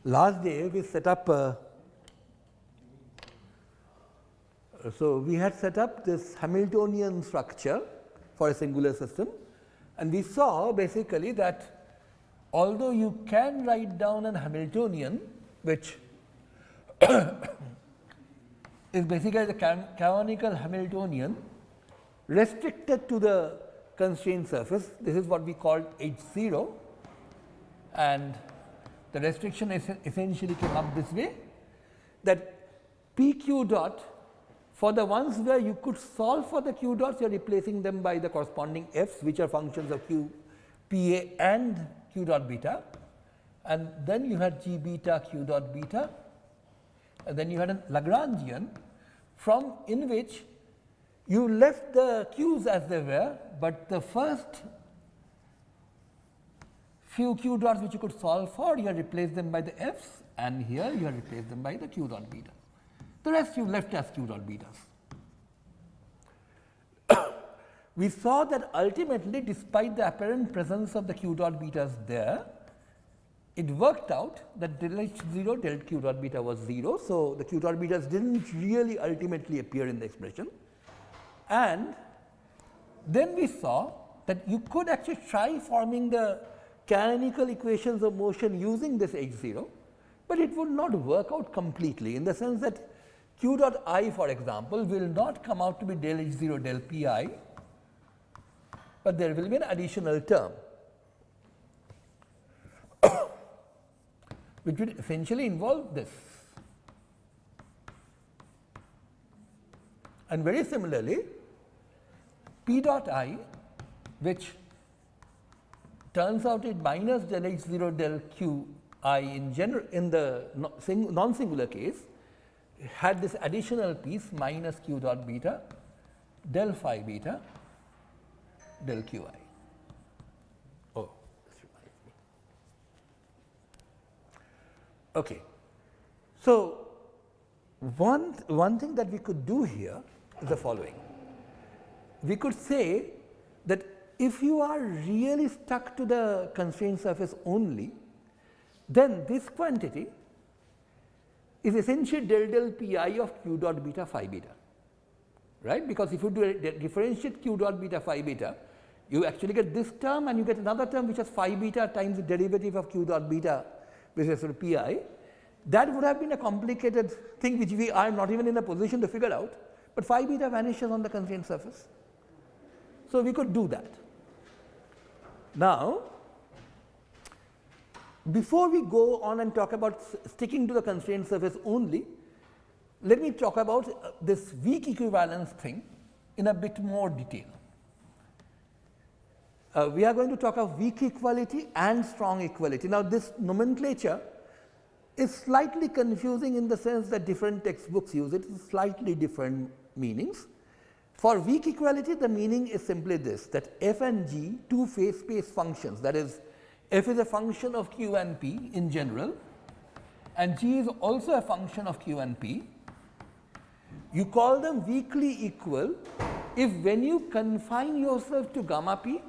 last day we set up so we had set up this Hamiltonian structure for a singular system, and we saw basically that although you can write down an Hamiltonian which is basically the canonical Hamiltonian restricted to the constraint surface. This is what we called H0, and the restriction essentially came up this way, that p q dot, for the ones where you could solve for the q dots, you are replacing them by the corresponding f's, which are functions of q, p a and q dot beta, and then you had g beta q dot beta, and then you had a Lagrangian from in which you left the q's as they were, but the first few q dots which you could solve for, you have replaced them by the f's, and here you have replaced them by the q dot beta. The rest you left as q dot betas. We saw that ultimately, despite the apparent presence of the q dot betas there, it worked out that del H0 del q dot beta was 0. So, the q dot betas did not really ultimately appear in the expression. And then we saw that you could actually try forming the canonical equations of motion using this H0, but it would not work out completely, in the sense that q dot I, for example, will not come out to be del H0 del pi, but there will be an additional term which would essentially involve this. And very similarly, p dot I, which turns out it minus del H0 del q I in general in the non-singular case, had this additional piece minus q dot beta del phi beta del q I. Oh, this reminds me. Okay. So, one thing that we could do here is the following. We could say that if you are really stuck to the constraint surface only, then this quantity is essentially del pi of q dot beta phi beta, right? Because if you do differentiate q dot beta phi beta, you actually get this term, and you get another term which is phi beta times the derivative of q dot beta with respect to pi. That would have been a complicated thing which we are not even in a position to figure out, but phi beta vanishes on the constraint surface. So, we could do that. Now, before we go on and talk about sticking to the constraint surface only, let me talk about this weak equivalence thing in a bit more detail. We are going to talk of weak equality and strong equality. Now, this nomenclature is slightly confusing in the sense that different textbooks use it, slightly different meanings. For weak equality, the meaning is simply this, that f and g, two phase space functions, that is, f is a function of q and p in general, and g is also a function of q and p. You call them weakly equal if, when you confine yourself to gamma p,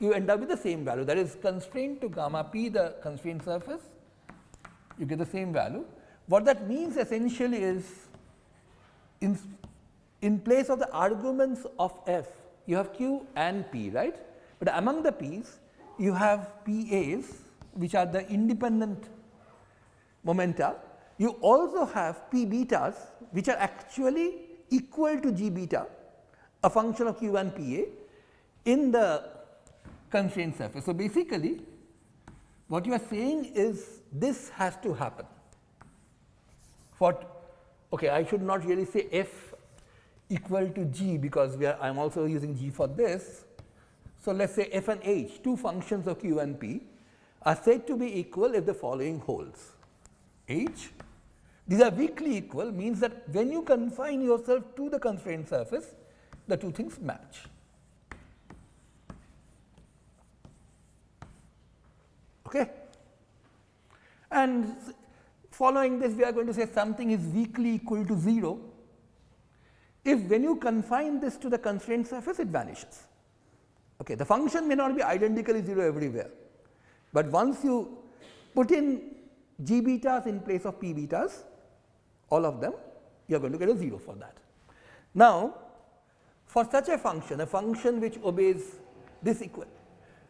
you end up with the same value, that is, constraint to gamma p, the constraint surface, you get the same value. What that means essentially is, in place of the arguments of f, you have q and p, right? But among the p's, you have PAs, which are the independent momenta. You also have P betas, which are actually equal to G beta, a function of Q and PA, in the constraint surface. So, basically, what you are saying is this has to happen. Okay, I should not really say F equal to G, because I am also using G for this. So, let us say f and h, two functions of q and p, are said to be equal if the following holds. H, these are weakly equal, means that when you confine yourself to the constraint surface, the two things match. Okay? And following this, we are going to say something is weakly equal to 0 if, when you confine this to the constraint surface, it vanishes. Okay, the function may not be identically 0 everywhere, but once you put in g betas in place of p betas, all of them, you are going to get a 0 for that. Now, for such a function which obeys this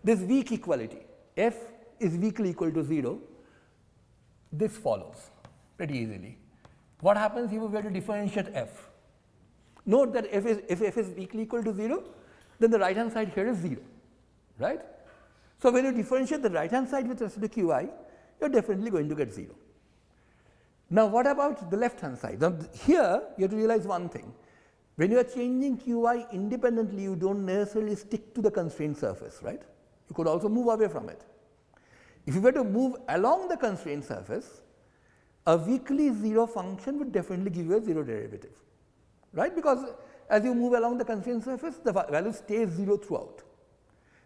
weak equality, f is weakly equal to 0, this follows pretty easily. What happens if we were to differentiate f? Note that if f is weakly equal to 0, then the right hand side here is 0, right? So, when you differentiate the right hand side with respect to qi, you are definitely going to get 0. Now, what about the left hand side? Now, here you have to realize one thing. When you are changing qi independently, you do not necessarily stick to the constraint surface, right? You could also move away from it. If you were to move along the constraint surface, a weakly 0 function would definitely give you a 0 derivative, right? Because as you move along the constraint surface, the value stays 0 throughout.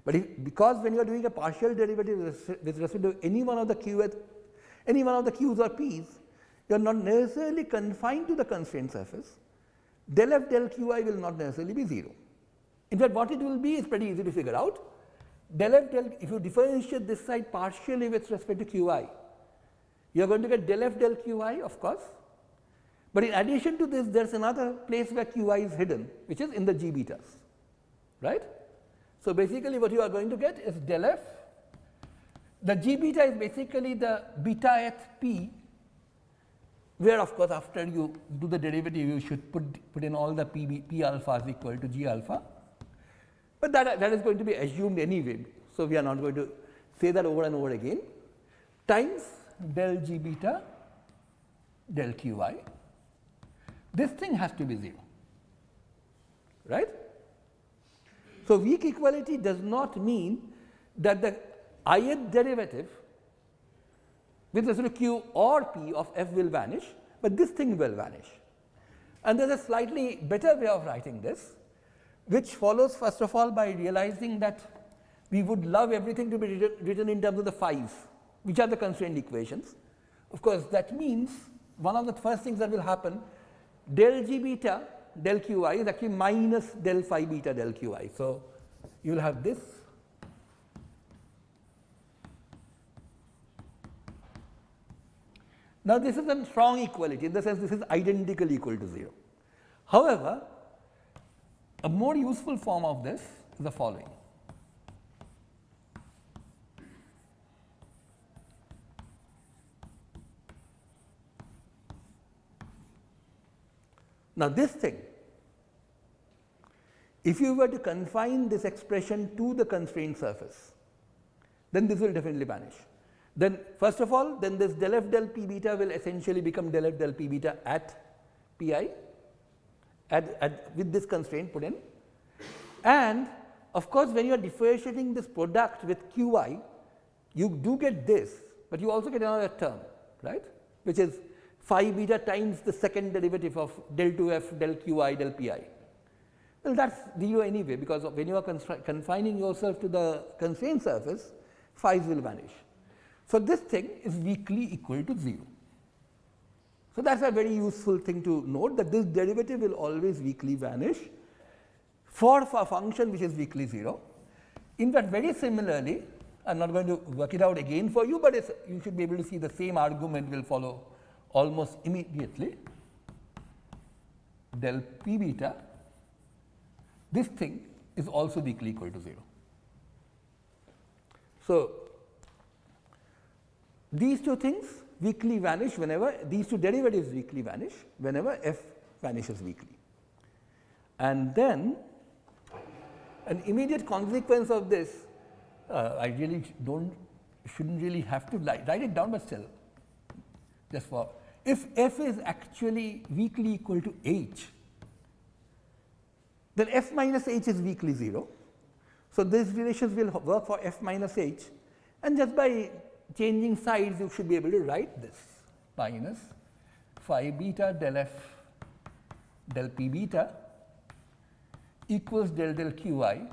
But because when you are doing a partial derivative with respect to any one of the q's or p's, you are not necessarily confined to the constraint surface. Del f del qi will not necessarily be 0. In fact, what it will be is pretty easy to figure out. Del f del, if you differentiate this side partially with respect to qi, you are going to get del f del qi, of course. But in addition to this, there is another place where qi is hidden, which is in the g betas, right? So, basically what you are going to get is del f. The g beta is basically the beta at p, where of course after you do the derivative you should put in all the p alpha is equal to g alpha, but that is going to be assumed anyway. So, we are not going to say that over and over again, times del g beta del qi. This thing has to be 0, right? So, weak equality does not mean that the ith derivative with respect to q or p of f will vanish, but this thing will vanish. And there is a slightly better way of writing this, which follows first of all by realizing that we would love everything to be written in terms of the phi's, which are the constraint equations. Of course, that means one of the first things that will happen, del g beta del qi is actually minus del phi beta del qi. So, you will have this. Now, this is a strong equality, in the sense this is identical equal to 0. However, a more useful form of this is the following. Now, this thing, if you were to confine this expression to the constraint surface, then this will definitely vanish. Then first of all, then this del f del p beta will essentially become del f del p beta at pi with this constraint put in. And of course, when you are differentiating this product with qi, you do get this, but you also get another term, right, which is phi beta times the second derivative of del 2f del qi del pi. Well, that is 0 anyway, because when you are confining yourself to the constraint surface, phi's will vanish. So, this thing is weakly equal to 0. So, that is a very useful thing to note, that this derivative will always weakly vanish for a function which is weakly 0. In fact, very similarly, I am not going to work it out again for you, but you should be able to see the same argument will follow almost immediately. Del p beta, this thing is also weakly equal to 0. So, these two things weakly vanish whenever, these two derivatives weakly vanish whenever f vanishes weakly. And then an immediate consequence of this, I really shouldn't really have to write it down, but still, just for, if f is actually weakly equal to h, then f minus h is weakly 0. So, these relations will work for f minus h, and just by changing sides you should be able to write this minus phi beta del f del p beta equals del del qi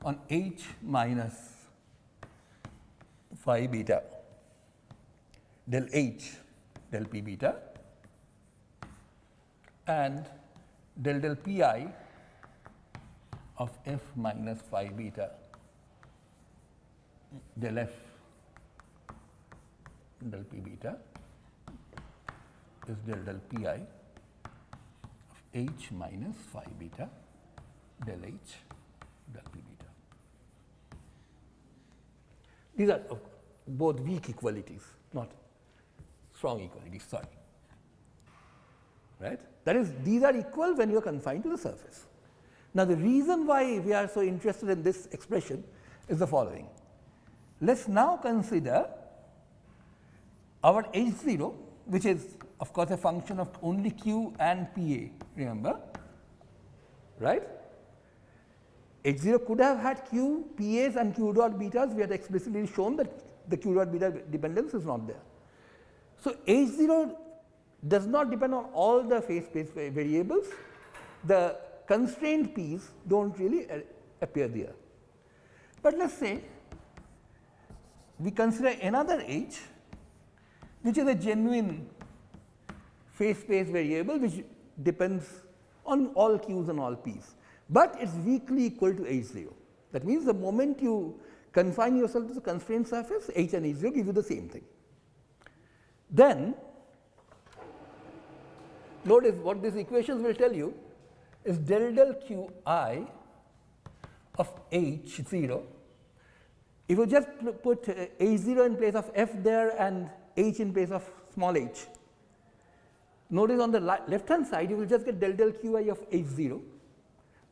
on h minus phi beta del h del p beta and del del pi of f minus phi beta del f del p beta is del pi of h minus phi beta del h del p beta. These are both weak equalities, not strong equalities, sorry. Right? That is, these are equal when you are confined to the surface. Now, the reason why we are so interested in this expression is the following. Let us now consider our H0, which is of course a function of only q and pa, remember, right? H0 could have had q, pas and q dot betas. We had explicitly shown that the q dot beta dependence is not there. So, H0 does not depend on all the phase space variables. The constraint p's do not really appear there. But let us say we consider another h, which is a genuine phase space variable which depends on all q's and all p's, but it is weakly equal to H0. That means, the moment you confine yourself to the constraint surface, h and H0 give you the same thing. Then notice what these equations will tell you is del qi of H0. If you just put H0 in place of f there and h in place of small h, notice on the left hand side you will just get del qi of H0.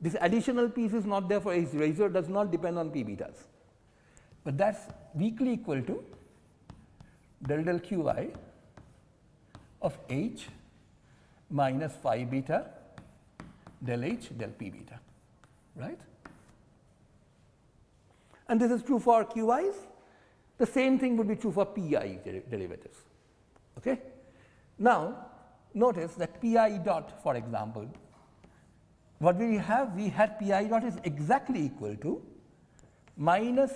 This additional piece is not there for H0. H0 does not depend on p betas, but that is weakly equal to del qi of h minus phi beta del h del p beta, right? And this is true for qi's. The same thing would be true for pi derivatives. Okay? Now, notice that pi dot, for example, what we have? We had pi dot is exactly equal to minus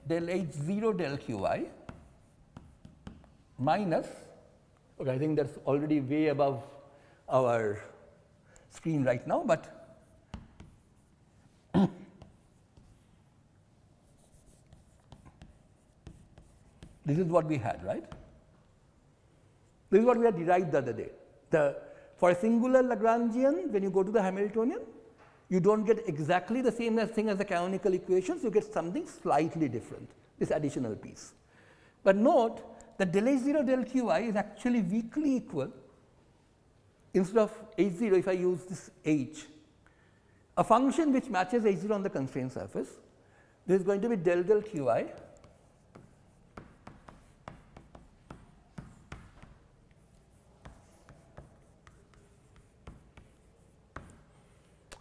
del H0 del qi minus, okay, I think that is already way above our screen right now, but this is what we had, right? This is what we had derived the other day. For a singular Lagrangian, when you go to the Hamiltonian, you do not get exactly the same thing as the canonical equations, you get something slightly different, this additional piece. But note that del H0 del qi is actually weakly equal. Instead of H0, if I use this h, a function which matches H0 on the constraint surface, this is going to be del qi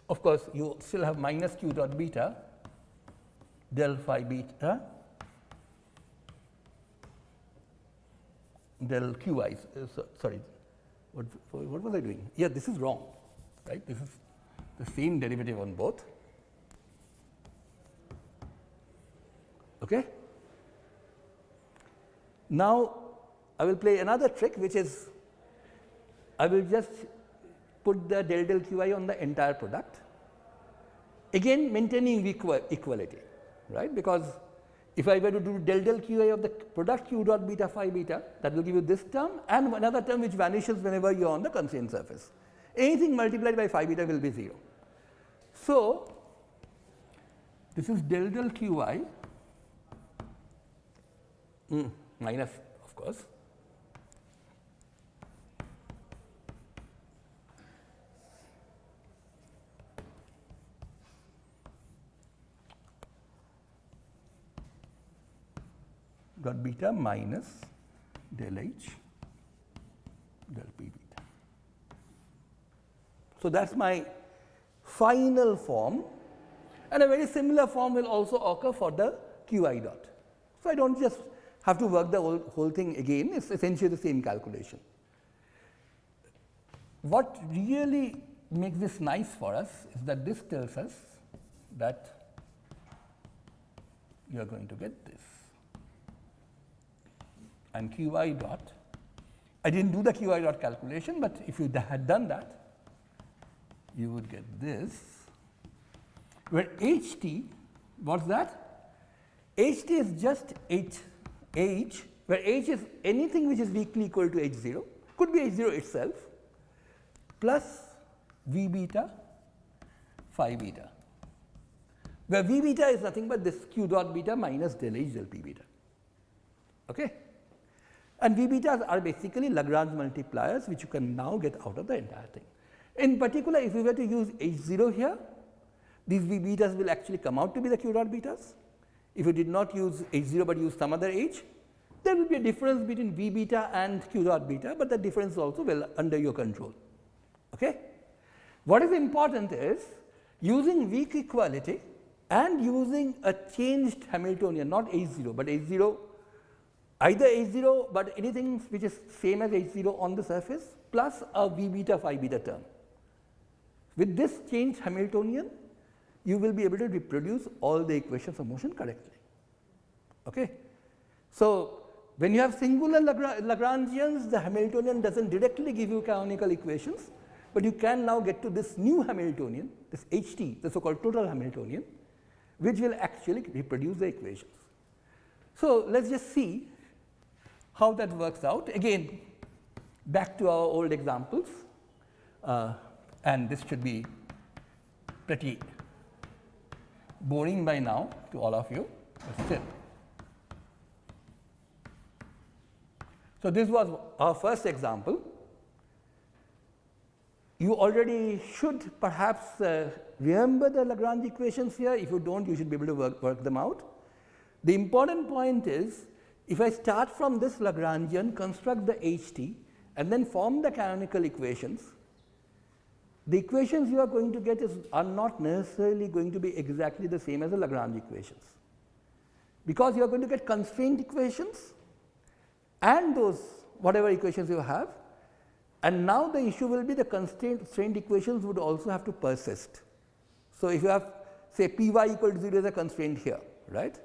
of course, you still have minus q dot beta del phi beta del qi, sorry, what was I doing? Yeah, this is wrong, right? This is the same derivative on both. Okay? Now, I will play another trick, which is I will just put the del qi on the entire product, again maintaining equality, right? Because if I were to do del qi of the product q dot beta phi beta, that will give you this term and another term which vanishes whenever you are on the constraint surface. Anything multiplied by phi beta will be 0. So, this is del qi minus, of course, dot beta minus del h del p beta. So, that is my final form, and a very similar form will also occur for the qi dot. So, I do not just have to work the whole thing again, it is essentially the same calculation. What really makes this nice for us is that this tells us that you are going to get this. And qi dot, I did not do the qi dot calculation, but if you had done that, you would get this, where ht, what is that? ht is just h where h is anything which is weakly equal to h0, could be h0 itself, plus v beta phi beta, where v beta is nothing but this q dot beta minus del h del p beta. Okay? And v betas are basically Lagrange multipliers which you can now get out of the entire thing. In particular, if we were to use h0 here, these v betas will actually come out to be the q dot betas. If you did not use h0 but use some other h, there will be a difference between v beta and q dot beta, but the difference is also well under your control. Okay? What is important is using weak equality and using a changed Hamiltonian, not h0, but h0, either h0 but anything which is same as h0 on the surface plus a v beta phi beta term. With this changed Hamiltonian, you will be able to reproduce all the equations of motion correctly. Okay? So, when you have singular Lagrangians, the Hamiltonian does not directly give you canonical equations, but you can now get to this new Hamiltonian, this HT, the so called total Hamiltonian, which will actually reproduce the equations. So, let us just see how that works out. Again, back to our old examples, and this should be pretty boring by now to all of you, but still. So, this was our first example. You already should perhaps remember the Lagrange equations here. If you do not, you should be able to work them out. The important point is, if I start from this Lagrangian, construct the HT and then form the canonical equations, the equations you are going to get are not necessarily going to be exactly the same as the Lagrange equations, because you are going to get constraint equations and those whatever equations you have, and now the issue will be the constraint equations would also have to persist. So, if you have say p y equal to 0 is a constraint here, right.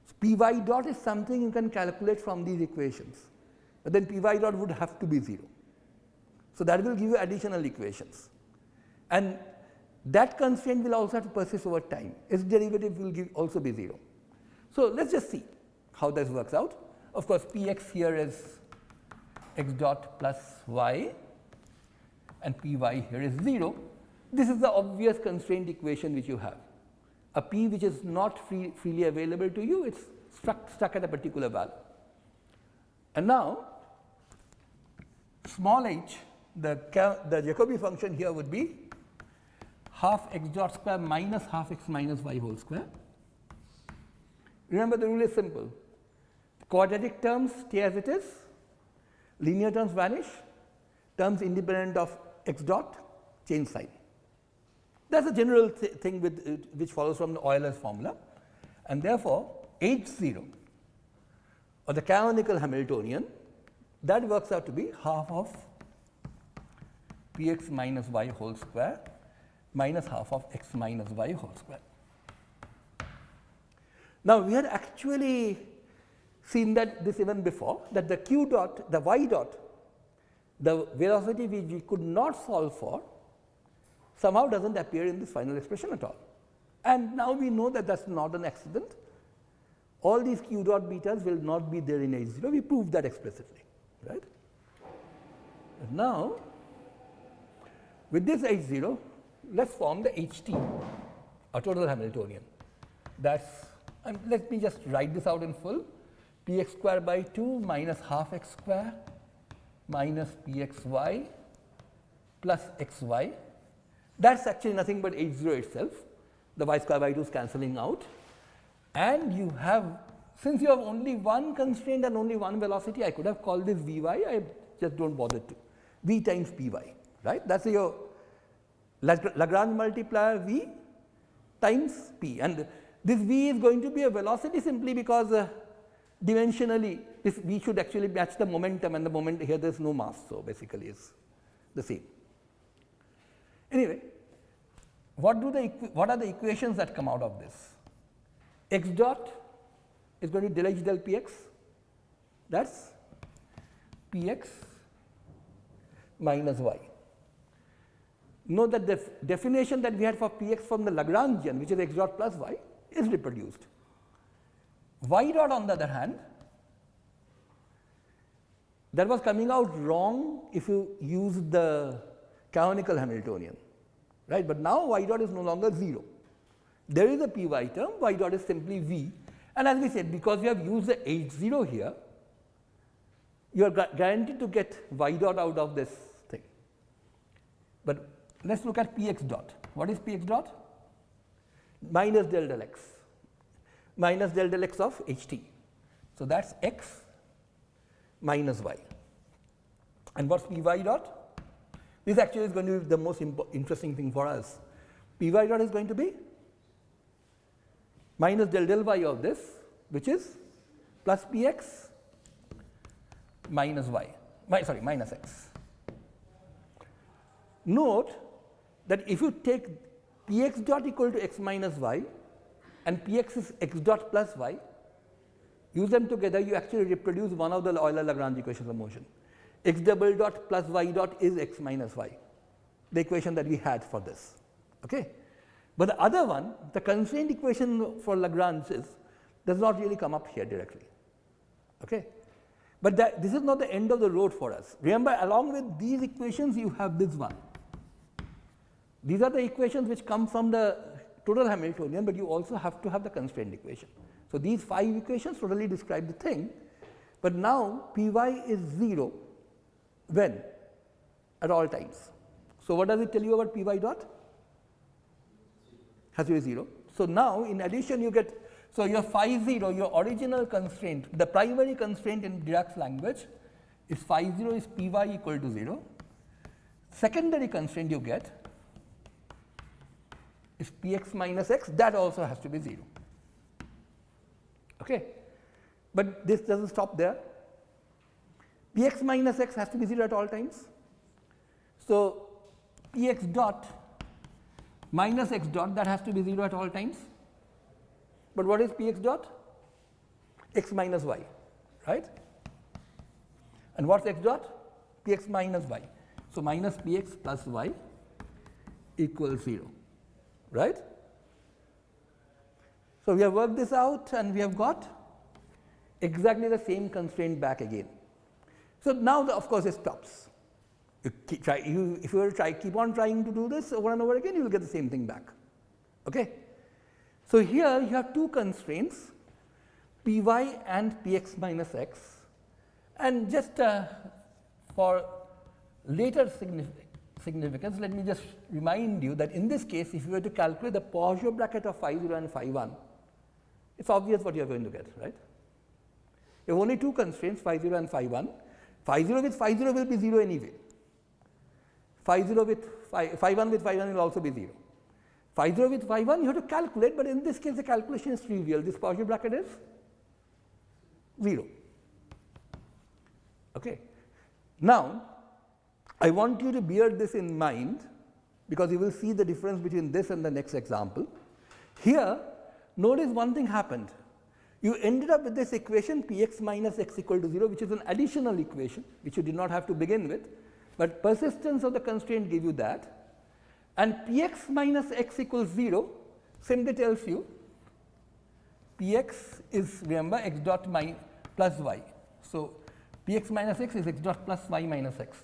So, p y dot is something you can calculate from these equations, but then p y dot would have to be 0. So, that will give you additional equations, and that constraint will also have to persist over time. Its derivative will also be 0. So, let us just see how this works out. Of course, p x here is x dot plus y and p y here is 0. This is the obvious constraint equation which you have. A p which is not freely available to you, it is stuck at a particular value. And now, small h, the Jacobi function here would be half x dot square minus half x minus y whole square. Remember, the rule is simple. Quadratic terms stay as it is, linear terms vanish, terms independent of x dot change sign. That is a general thing which follows from the Euler's formula, and therefore, H0 or the canonical Hamiltonian, that works out to be half of px minus y whole square minus half of x minus y whole square. Now, we had actually seen that this even before, that the q dot, the y dot, the velocity which we could not solve for, somehow does not appear in this final expression at all. And now we know that that is not an accident. All these q dot betas will not be there in H0. We proved that explicitly, right. But now, with this H0, let us form the HT, a total Hamiltonian. That's, let me just write this out in full. Px square by 2 minus half x square minus pxy plus xy. That is actually nothing but H0 itself. The y square by 2 is cancelling out. And you have, since you have only one constraint and only one velocity, I could have called this Vy, I just do not bother to. V times Py, right. That is your Lagrange multiplier V times P. And this V is going to be a velocity simply because dimensionally this V should actually match the momentum, and the moment here there is no mass. So, basically it is the same. Anyway, what are the equations that come out of this? X dot is going to be del h del px, that is px minus y. Note that the definition that we had for px from the Lagrangian, which is x dot plus y, is reproduced. Y dot, on the other hand, that was coming out wrong if you use the canonical Hamiltonian, right? But now y dot is no longer 0. There is a py term, y dot is simply v, and as we said, because we have used the h0 here, you are guaranteed to get y dot out of this thing. But let us look at px dot. What is px dot? Minus del x, minus del x of ht. So that is x minus y. And what is py dot? This actually is going to be the most interesting thing for us. Py dot is going to be minus del y of this, which is plus px minus y, minus x. Note that if you take px dot equal to x minus y and px is x dot plus y, use them together, you actually reproduce one of the Euler-Lagrange equations of motion. X double dot plus y dot is x minus y, the equation that we had for this. Okay? But the other one, the constraint equation for Lagrange does not really come up here directly. Okay? But this is not the end of the road for us. Remember, along with these equations, you have this one. These are the equations which come from the total Hamiltonian, but you also have to have the constraint equation. So these 5 equations totally describe the thing, but now py is 0 when? At all times. So what does it tell you about py dot? Has to be 0. So now in addition you get, so your phi 0, your original constraint, the primary constraint in Dirac's language is phi 0 is py equal to 0. Secondary constraint you get is px minus x, that also has to be 0. Okay. But this does not stop there. Px minus x has to be 0 at all times. So px dot minus x dot, that has to be 0 at all times. But what is px dot? X minus y, right? And what's x dot? Px minus y. So minus px plus y equals 0, right? So we have worked this out and we have got exactly the same constraint back again. So now of course it stops. If you were to keep on trying to do this over and over again, you will get the same thing back. Okay? So here you have 2 constraints, py and px minus x, and just for later significance, let me just remind you that in this case, if you were to calculate the Poisson bracket of phi 0 and phi 1, it's obvious what you are going to get, right? You have only 2 constraints, phi 0 and phi 1. Phi 0 with phi 0 will be 0 anyway. Phi 0 with phi 1 with phi 1 will also be 0. Phi 0 with phi 1 you have to calculate, but in this case the calculation is trivial. This Poisson bracket is 0. Okay. Now, I want you to bear this in mind because you will see the difference between this and the next example. Here, notice one thing happened. You ended up with this equation px minus x equal to 0, which is an additional equation which you did not have to begin with, but persistence of the constraint gave you that. And px minus x equals 0 simply tells you px is, remember, x dot plus y. So px minus x is x dot plus y minus x.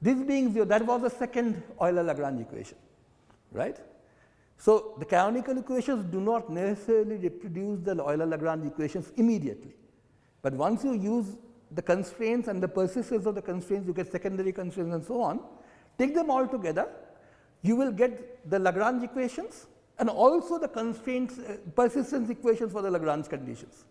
This being 0, that was the second Euler-Lagrange equation, right? So the canonical equations do not necessarily reproduce the Euler-Lagrange equations immediately. But once you use the constraints and the persistence of the constraints, you get secondary constraints and so on. Take them all together, you will get the Lagrange equations and also the constraints, persistence equations for the Lagrange conditions.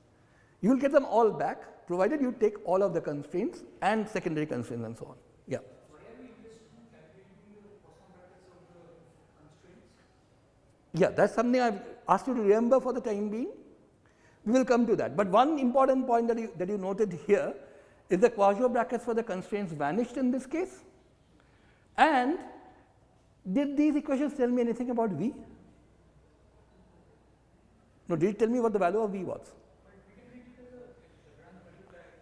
You will get them all back, provided you take all of the constraints and secondary constraints and so on. Yeah. Why are we interested in calculating the Poisson brackets of the constraints? Yeah, that's something I've asked you to remember for the time being. We will come to that. But one important point that you noted here is the Poisson brackets for the constraints vanished in this case. And did these equations tell me anything about V? No, did it tell me what the value of V was?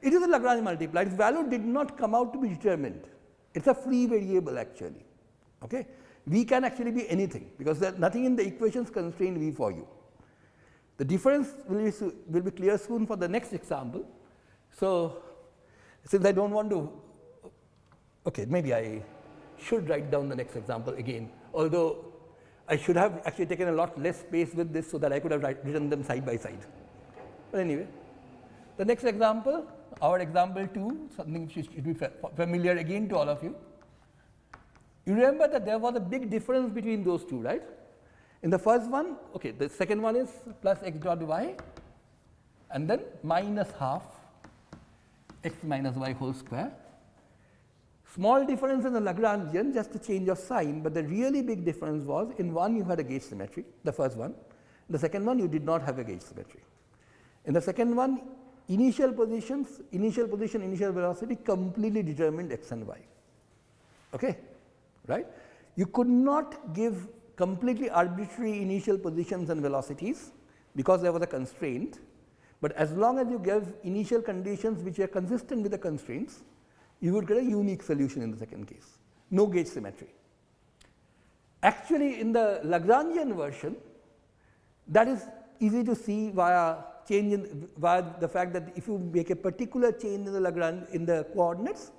It is a Lagrange multiplier. Its value did not come out to be determined. It's a free variable actually. Okay? V can actually be anything because there's nothing in the equations constrain V for you. The difference will be clear soon for the next example. So Since I don't want to, okay, maybe I should write down the next example again, although I should have actually taken a lot less space with this so that I could have written them side by side. But anyway, the next example, our example 2, something which should be familiar again to all of you. You remember that there was a big difference between those two, right? In the first one, okay, the second one is plus x dot y and then minus half x minus y whole square. Small difference in the Lagrangian, just a change of sign, but the really big difference was in one you had a gauge symmetry, the first one. In the second one you did not have a gauge symmetry. In the second one, initial position, initial velocity completely determined x and y. Okay, right? You could not give completely arbitrary initial positions and velocities because there was a constraint, but as long as you give initial conditions which are consistent with the constraints, you would get a unique solution in the second case, no gauge symmetry. Actually, in the Lagrangian version, that is easy to see via the fact that if you make a particular change in the coordinates,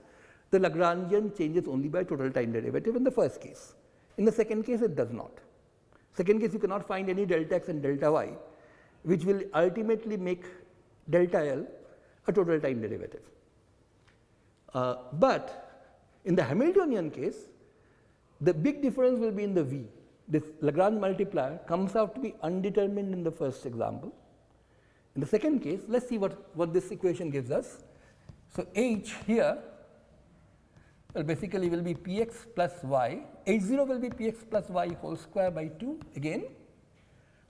the Lagrangian changes only by total time derivative in the first case. In the second case, it does not. Second case, you cannot find any delta x and delta y, which will ultimately make delta L a total time derivative. But in the Hamiltonian case, the big difference will be in the V. This Lagrange multiplier comes out to be undetermined in the first example. In the second case, let us see what this equation gives us. So, H here basically will be Px plus y, H0 will be Px plus y whole square by 2 again,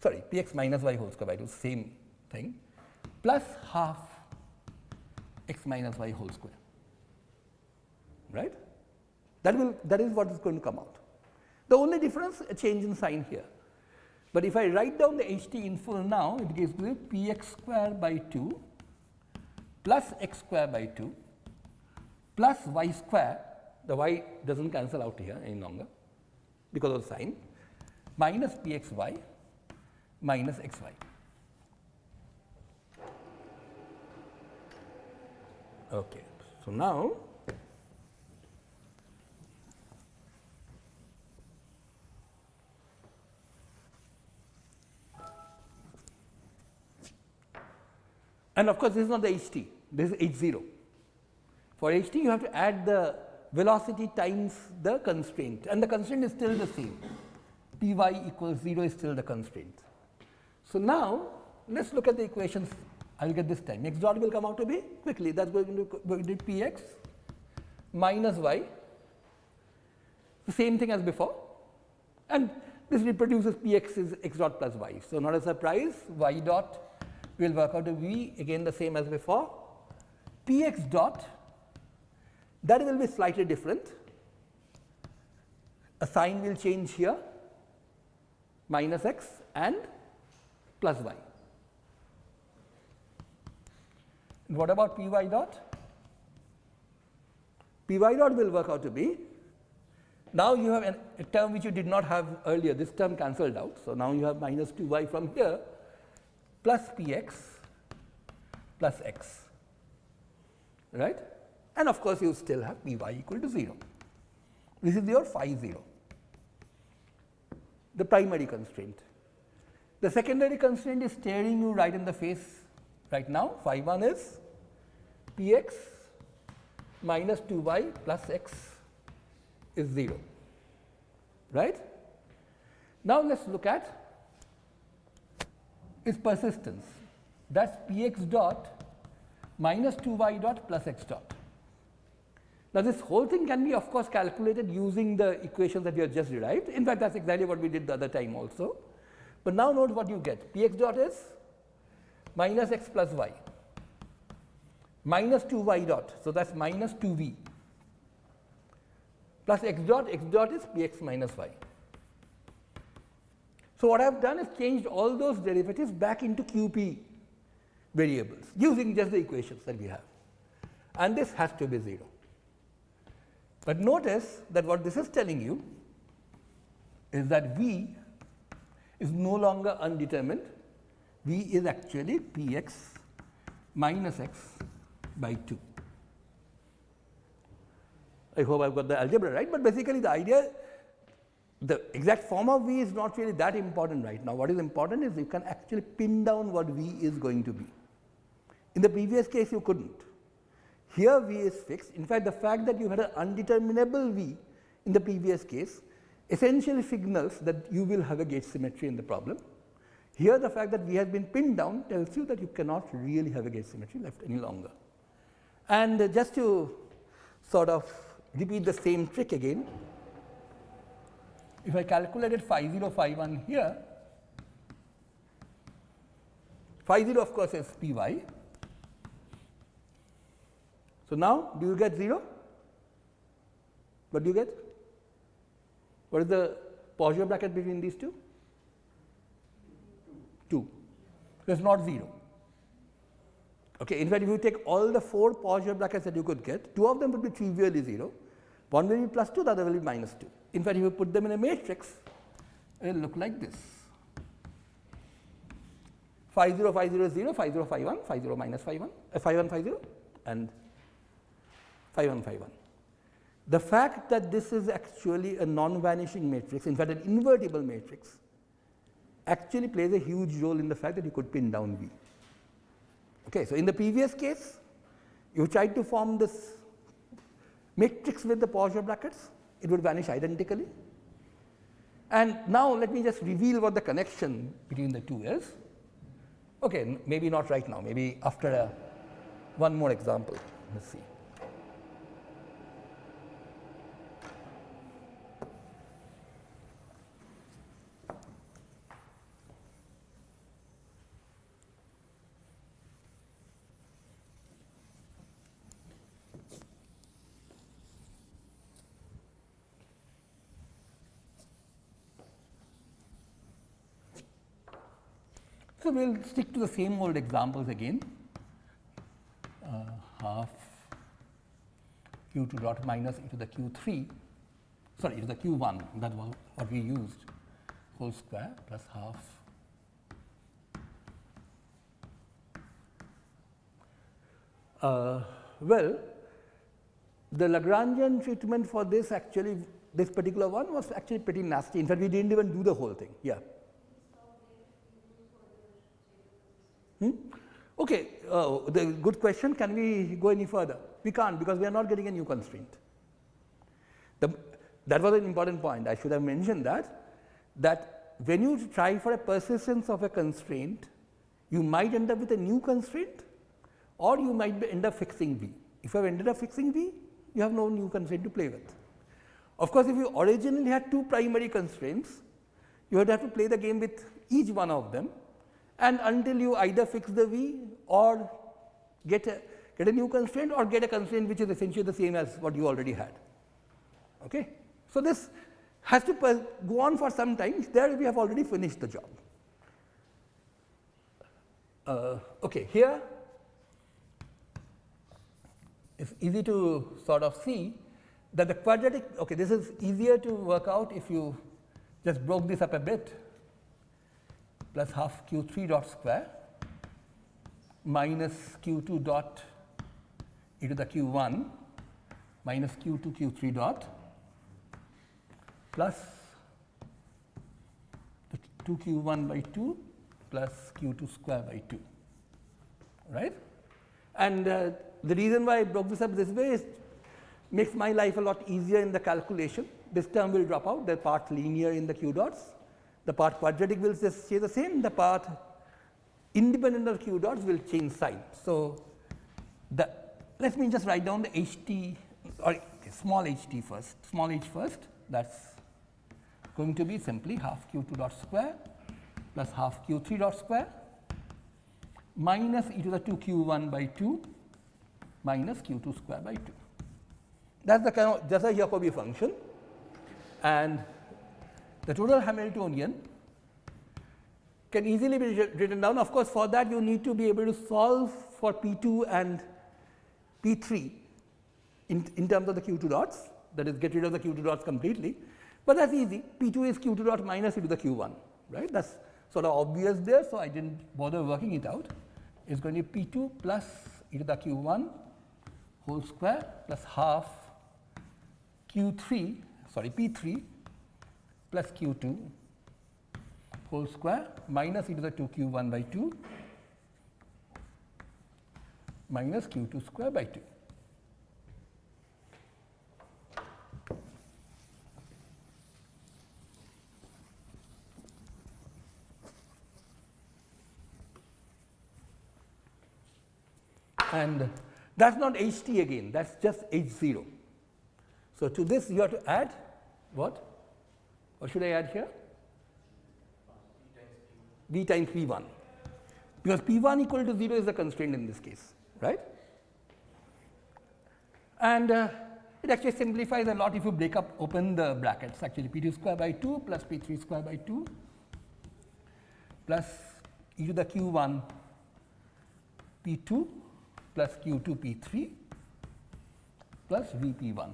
sorry, Px minus y whole square by 2, same thing, plus half x minus y whole square, right? That is what is going to come out. The only difference, a change in sign here. But if I write down the HT in full now, it gives me Px square by 2 plus x square by 2 plus y square, the y does not cancel out here any longer because of the sign, minus Pxy minus xy. Okay. So, now and of course, this is not the HT, this is H0. For HT, you have to add the velocity times the constraint, and the constraint is still the same. Py equals 0 is still the constraint. So, now let us look at the equations I will get this time. X dot will come out to be quickly, that is going to be Px minus y, the same thing as before, and this reproduces Px is x dot plus y. So, not a surprise, y dot will work out to be again the same as before. Px dot, that will be slightly different. A sign will change here, minus x and plus y. And what about Py dot? Py dot will work out to be, now you have a term which you did not have earlier, this term cancelled out. So, now you have minus 2y from here plus Px plus x, right? And of course, you still have Py equal to 0. This is your phi 0, the primary constraint. The secondary constraint is staring you right in the face right now. Phi 1 is Px minus 2y plus x is 0, right? Now, let us look at its persistence, that is Px dot minus 2y dot plus x dot. Now, this whole thing can be of course calculated using the equations that you have just derived. In fact, that is exactly what we did the other time also. But now note what you get. Px dot is minus x plus y minus 2y dot. So, that is minus 2v plus x dot is Px minus y. So, what I have done is changed all those derivatives back into QP variables using just the equations that we have, and this has to be 0. But notice that what this is telling you is that V is no longer undetermined, V is actually Px minus x by 2. I hope I've got the algebra right, but basically the idea, the exact form of V is not really that important right now. What is important is you can actually pin down what V is going to be. In the previous case you couldn't. Here V is fixed. In fact, the fact that you had an undeterminable V in the previous case essentially signals that you will have a gauge symmetry in the problem. Here the fact that V has been pinned down tells you that you cannot really have a gauge symmetry left any longer. And just to sort of repeat the same trick again, if I calculated phi 0, phi 1 here, phi 0 of course is Py. So now do you get 0? What do you get? What is the Poisson bracket between these two? 2. So it's not 0. Okay, in fact, if you take all the 4 Poisson brackets that you could get, 2 of them would be trivially 0. One will be plus 2, the other will be minus 2. In fact, if you put them in a matrix, it will look like this. Phi 0, phi 0 is 0, phi 0, phi 1, phi 0 minus phi 1, phi 1, phi 0, and phi 1, phi 1. The fact that this is actually a non-vanishing matrix, in fact, an invertible matrix, actually plays a huge role in the fact that you could pin down V. Okay, so in the previous case, you tried to form this matrix with the Poisson brackets, it would vanish identically. And now let me just reveal what the connection between the two is. Okay, maybe not right now, maybe after one more example. Let's see. So we will stick to the same old examples again, half q2 dot minus e to the q3, sorry, e to the q1, that was what we used, whole square plus half well, the Lagrangian treatment for this actually, this particular one was actually pretty nasty. In fact, we didn't even do the whole thing. Yeah. Okay, the good question. Can we go any further? We can't, because we are not getting a new constraint. That was an important point. I should have mentioned that when you try for a persistence of a constraint, you might end up with a new constraint, or you might end up fixing V. If you have ended up fixing V, you have no new constraint to play with. Of course, if you originally had 2 primary constraints, you would have to play the game with each one of them, and until you either fix the V or get a new constraint, or get a constraint which is essentially the same as what you already had. Okay. So this has to go on for some time. There we have already finished the job. Okay, here it's easy to sort of see that the quadratic, okay, this is easier to work out if you just broke this up a bit, plus half q3 dot square minus q2 dot e to the q1 minus q2 q3 dot plus the 2q1 by 2 plus q2 square by 2, right? And the reason why I broke this up this way is makes my life a lot easier in the calculation. This term will drop out, the part linear in the q dots. The part quadratic will stay the same, the part independent of q dots will change sign. So, let me just write down the ht, or okay, small ht first, small h first, that is going to be simply half q2 dot square plus half q3 dot square minus e to the 2q1 by 2 minus q2 square by 2. That is the kind of, just a Jacobi function, and the total Hamiltonian can easily be written down. Of course, for that you need to be able to solve for P2 and P3 in terms of the Q2 dots, that is, get rid of the Q2 dots completely. But that's easy. P2 is Q2 dot minus e to the Q1, right? That's sort of obvious there, so I didn't bother working it out. It's going to be P2 plus e to the Q1 whole square plus half P3 plus Q2 whole square minus e to the 2q1 by 2 minus Q2 square by 2. And that is not Ht again, that is just H0. So, to this you have to add what? What should I add here? V times P1, because P1 equal to 0 is the constraint in this case, right? And it actually simplifies a lot if you break up, open the brackets, actually P2 square by 2 plus P3 square by 2 plus e to the Q1 P2 plus Q2 P3 plus Vp1.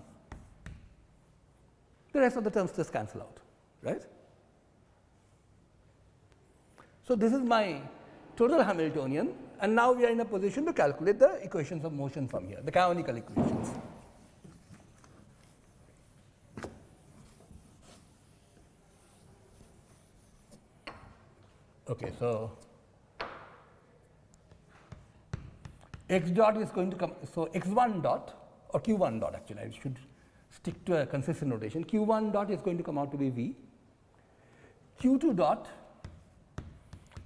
The rest of the terms just cancel out, right? So, this is my total Hamiltonian, and now we are in a position to calculate the equations of motion from here, the canonical equations. Okay, so x dot is going to come, so x1 dot or q1 dot, actually I should stick to a consistent notation. Q1 dot is going to come out to be V, Q2 dot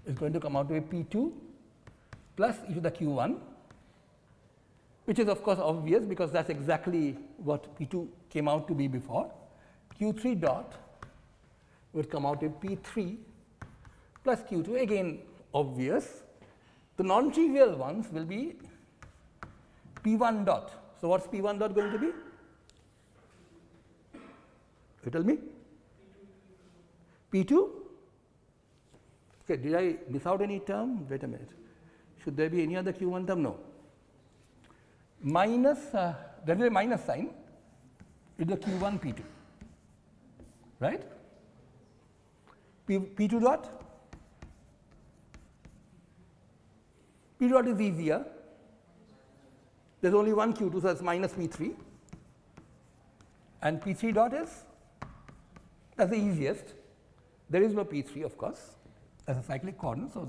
is going to come out to be P2 plus e to the Q1, which is of course obvious because that is exactly what P2 came out to be before. Q3 dot would come out to P3 plus Q2, again obvious. The non-trivial ones will be P1 dot. So, what is P1 dot going to be? You tell me? P2? Okay, did I miss out any term? Wait a minute. Should there be any other Q1 term? No. Minus, there is a minus sign is the Q1 P2, right? P2 dot? P dot is easier. There is only one Q2, so it is minus P3. And P3 dot is? That is the easiest. There is no P3, of course, as a cyclic coordinate, so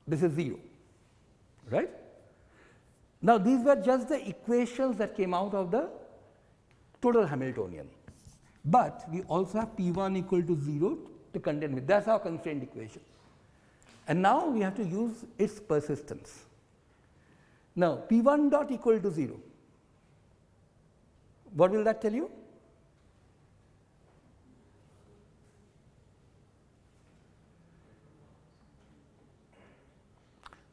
this is 0, right? Now, these were just the equations that came out of the total Hamiltonian, but we also have P1 equal to 0 to contend with. That is our constraint equation. And now we have to use its persistence. Now, P1 dot equal to 0. What will that tell you?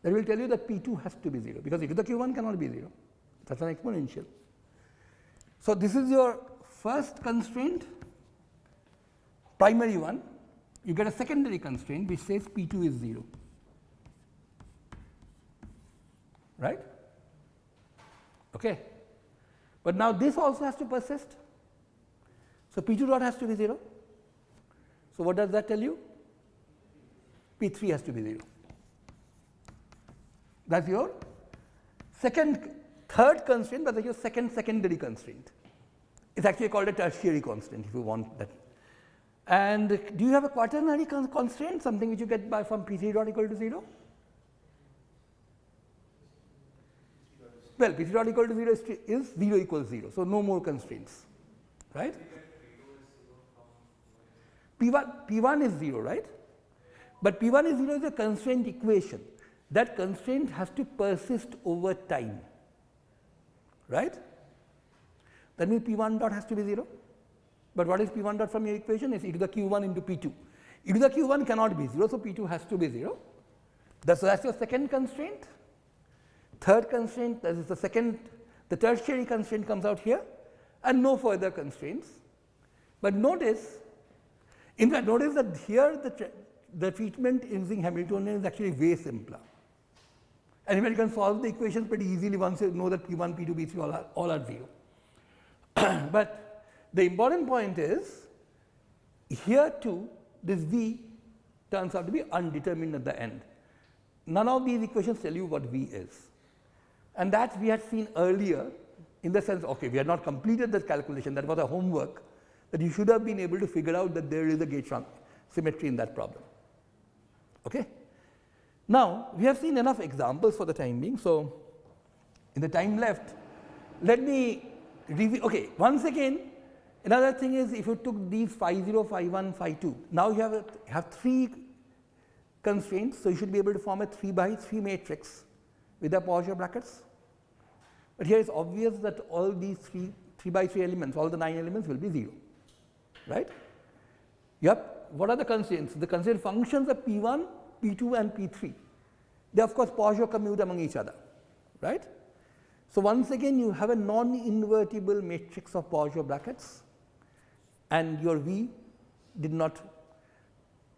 That will tell you that P2 has to be 0, because e to the Q1 cannot be 0. That is an exponential. So, this is your first constraint, primary one. You get a secondary constraint which says P2 is 0, right? Okay. But now this also has to persist. So, P2 dot has to be 0. So, what does that tell you? P3 has to be 0. That is your third constraint, but that is your secondary constraint. It is actually called a tertiary constraint if you want that. And do you have a quaternary constraint, something which you get by from P3 dot equal to 0? Well, P3 dot equal to 0 is 0 equals 0, so no more constraints, right? P1 is 0, right? But P1 is 0 is a constraint equation. That constraint has to persist over time, right? That means P1 dot has to be 0. But what is P1 dot from your equation? Is e to the Q1 into P2. E to the Q1 cannot be 0, so P2 has to be 0. So, that is your second constraint. Third constraint, that is the tertiary constraint comes out here, and no further constraints. But notice, in fact, notice that here the treatment using Hamiltonian is actually way simpler. And in fact, you can solve the equations pretty easily once you know that P1, P2, P3 all are 0. But the important point is, here too, this V turns out to be undetermined at the end. None of these equations tell you what V is. And that we had seen earlier in the sense, okay, we have not completed this calculation, that was a homework, that you should have been able to figure out that there is a gauge symmetry in that problem. Okay? Now, we have seen enough examples for the time being, so in the time left, let me review. Okay, once again, another thing is if you took these phi 0, phi 1, phi 2, now you have 3 constraints, so you should be able to form a 3 by 3 matrix with the Poisson brackets. But here it's obvious that all these 3 by 3 elements, all the 9 elements will be 0, right? Yep. What are the constraints? The constraint functions are P1, P2 and P3. They of course Poisson commute among each other, right? So once again you have a non-invertible matrix of Poisson brackets and your V did not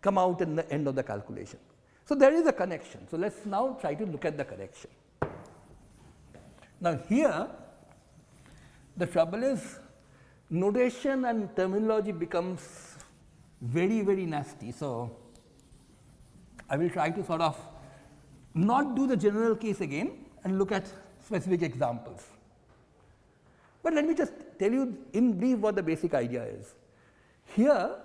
come out in the end of the calculation. So there is a connection. So let's now try to look at the connection. Now here the trouble is notation and terminology becomes very, very nasty. So I will try to sort of not do the general case again and look at specific examples. But let me just tell you in brief what the basic idea is. Here,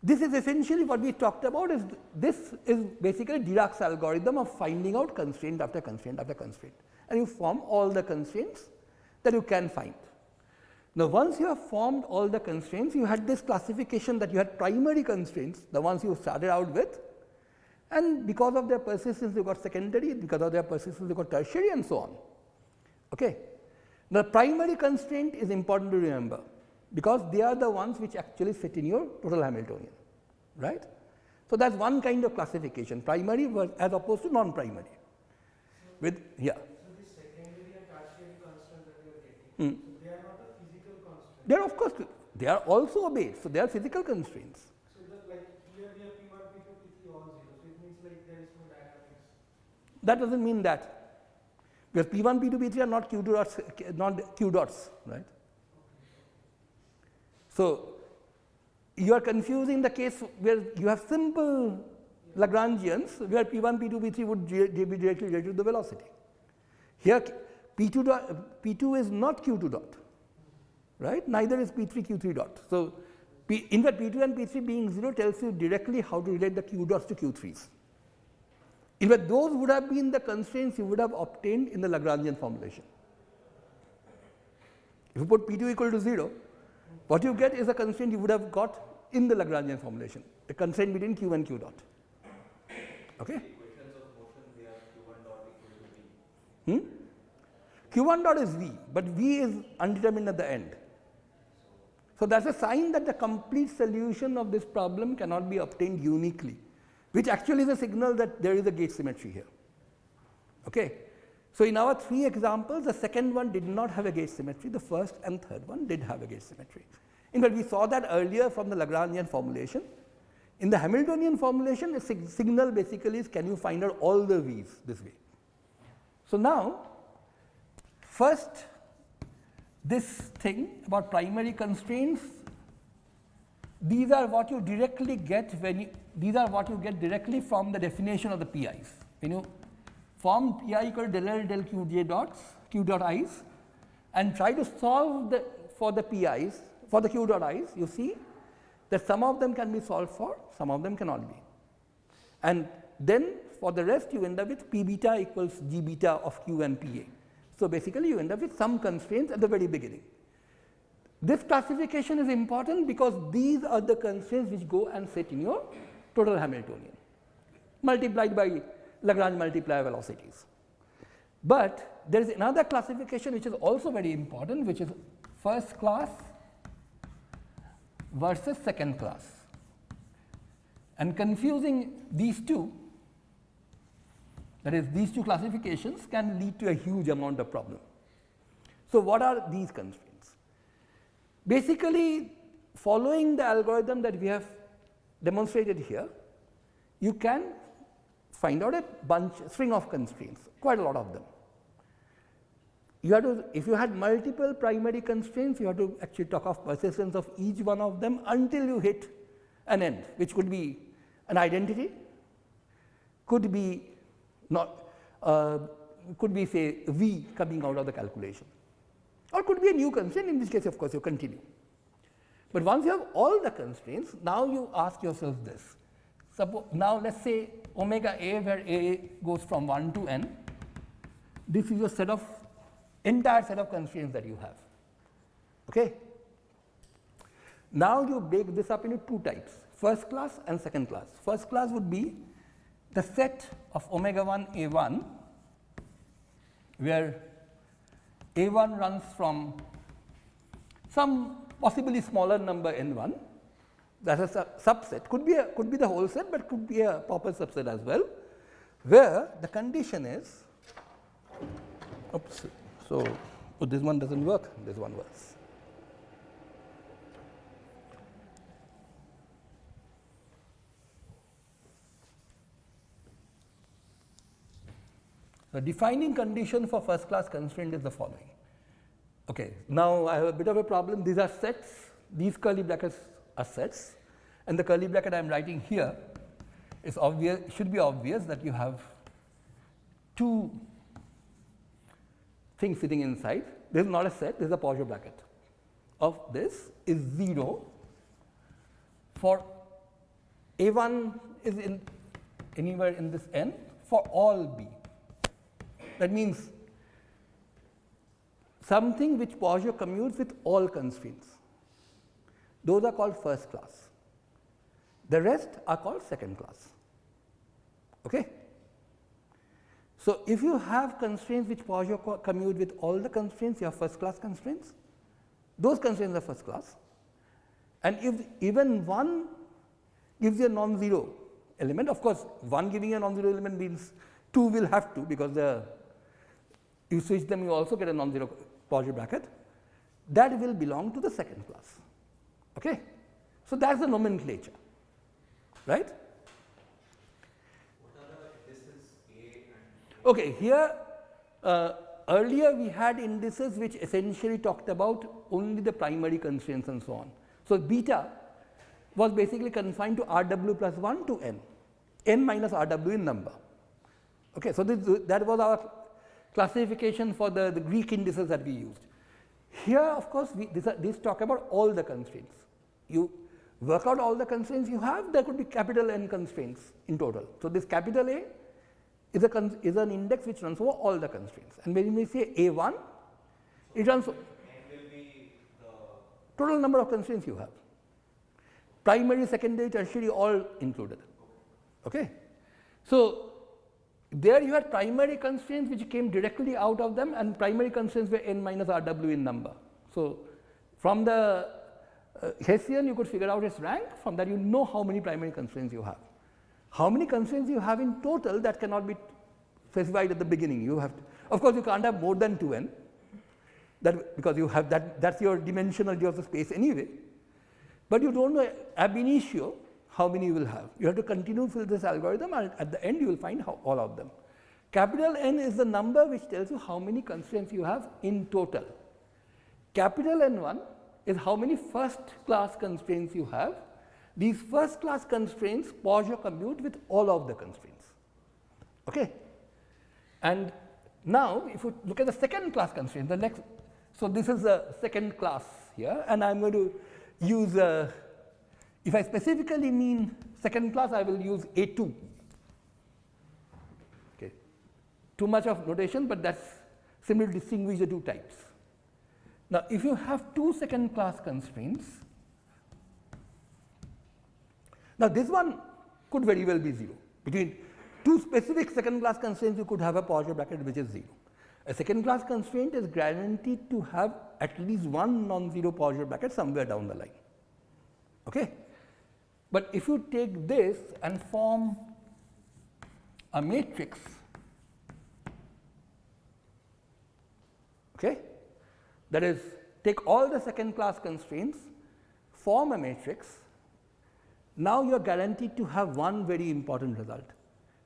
this is essentially what we talked about. This is basically Dirac's algorithm of finding out constraint after constraint after constraint, and you form all the constraints that you can find. Now, once you have formed all the constraints, you had this classification that you had primary constraints, the ones you started out with, and because of their persistence you got secondary, because of their persistence you got tertiary, and so on. Okay. The primary constraint is important to remember, because they are the ones which actually fit in your total Hamiltonian, right? So that's one kind of classification, primary as opposed to non-primary. So this secondary and tertiary constant that you are getting, so they are not a physical constant. They are, of course, they are also obeyed, so they are physical constraints. So that like here we have P1, P2, P3 all 0, so it means like there is no dynamics. That doesn't mean that, because P1, P2, P3 are not Q dots, right? So you are confusing the case where you have simple Lagrangians where P1, P2, P3 would be directly related to the velocity. Here P2 is not Q2 dot, right? Neither is P3 Q3 dot. So in fact P2 and P3 being 0 tells you directly how to relate the Q dots to Q3s. In fact, those would have been the constraints you would have obtained in the Lagrangian formulation. If you put P2 equal to 0, what you get is a constraint you would have got in the Lagrangian formulation, the constraint between Q and Q dot. Okay? Equations of motion, we have Q1 dot equal to V. Q1 dot is V, but V is undetermined at the end. So that's a sign that the complete solution of this problem cannot be obtained uniquely, which actually is a signal that there is a gauge symmetry here. Okay? So in our 3 examples, the second one did not have a gauge symmetry, the first and third one did have a gauge symmetry. In fact, we saw that earlier from the Lagrangian formulation. In the Hamiltonian formulation, the signal basically is can you find out all the V's this way. So now, first this thing about primary constraints, these are what you directly get these are what you get directly from the definition of the PIs. When you form Pi equal to del L del Qj dots, Q dot i's, and try to solve for the PIs, for the Q dot i's, you see that some of them can be solved for, some of them cannot be. And then for the rest you end up with P beta equals G beta of Q and PA. So basically you end up with some constraints at the very beginning. This classification is important because these are the constraints which go and sit in your total Hamiltonian, multiplied by Lagrange multiplier velocities. But there is another classification which is also very important, which is first class versus second class. And confusing these two, that is these two classifications, can lead to a huge amount of problem. So what are these constraints? Basically, following the algorithm that we have demonstrated here, you can find out a string of constraints, quite a lot of them. You have to, if you had multiple primary constraints, you have to actually talk of persistence of each one of them until you hit an end, which could be an identity, could be not, could be say V coming out of the calculation, could be a new constraint, in which case of course you continue. But once you have all the constraints, now you ask yourself this. Suppose now let us say omega a, where a goes from 1 to n. This is your set of entire set of constraints that you have. Okay? Now you break this up into two types, first class and second class. First class would be the set of omega 1 a1, where a1 runs from some possibly smaller number n1. That is a subset, could be the whole set, but could be a proper subset as well, where the condition is, oops, so this one doesn't work, this one works. The defining condition for first class constraint is the following. Okay, now I have a bit of a problem. These are sets, these curly brackets are sets, and the curly bracket I am writing here is obvious, should be obvious that you have two things sitting inside. This is not a set, this is a Poisson bracket. Of this is 0 for A1 is in anywhere in this n for all B. That means something which Poisson commutes with all constraints. Those are called first class. The rest are called second class. Okay? So, if you have constraints which Poisson commute with all the constraints, you have first class constraints. Those constraints are first class. And if even one gives you a non-zero element, of course, one giving a non-zero element means two will have to, because you switch them, you also get a non-zero Poisson bracket. That will belong to the second class. Okay? So, that is the nomenclature, right? What are the indices A and Okay, here earlier we had indices which essentially talked about only the primary constraints and so on. So, beta was basically confined to Rw plus 1 to n minus Rw in number. Okay, so that was our classification for the Greek indices that we used. Here of course, these talk about all the constraints. You work out all the constraints you have, there could be capital N constraints in total. So, this capital A is an index which runs over all the constraints, and when we say A1, it runs n will be the total number of constraints you have, primary, secondary, tertiary, all included. Okay. So, there you had primary constraints which came directly out of them, and primary constraints were n minus Rw in number. So, from the Hessian you could figure out its rank, from that you know how many primary constraints you have. How many constraints you have in total, that cannot be specified at the beginning. You have to, of course, you can't have more than 2n, that because you have that's your dimensionality of the space anyway, but you don't know ab initio how many you will have. You have to continue to fill this algorithm, and at the end you will find all of them. Capital N is the number which tells you how many constraints you have in total. Capital N1 is how many first class constraints you have. These first class constraints Poisson commute with all of the constraints. Okay? And now, if you look at the second class constraint, the next, so this is the second class here, and I am going to use if I specifically mean second class, I will use A2. Okay. Too much of notation, but that's simply to distinguish the two types. Now, if you have two second class constraints, now this one could very well be 0. Between two specific second class constraints, you could have a Poisson bracket which is 0. A second class constraint is guaranteed to have at least one non-zero Poisson bracket somewhere down the line. Okay? But if you take this and form a matrix, okay, that is, take all the second class constraints, form a matrix, now you are guaranteed to have one very important result.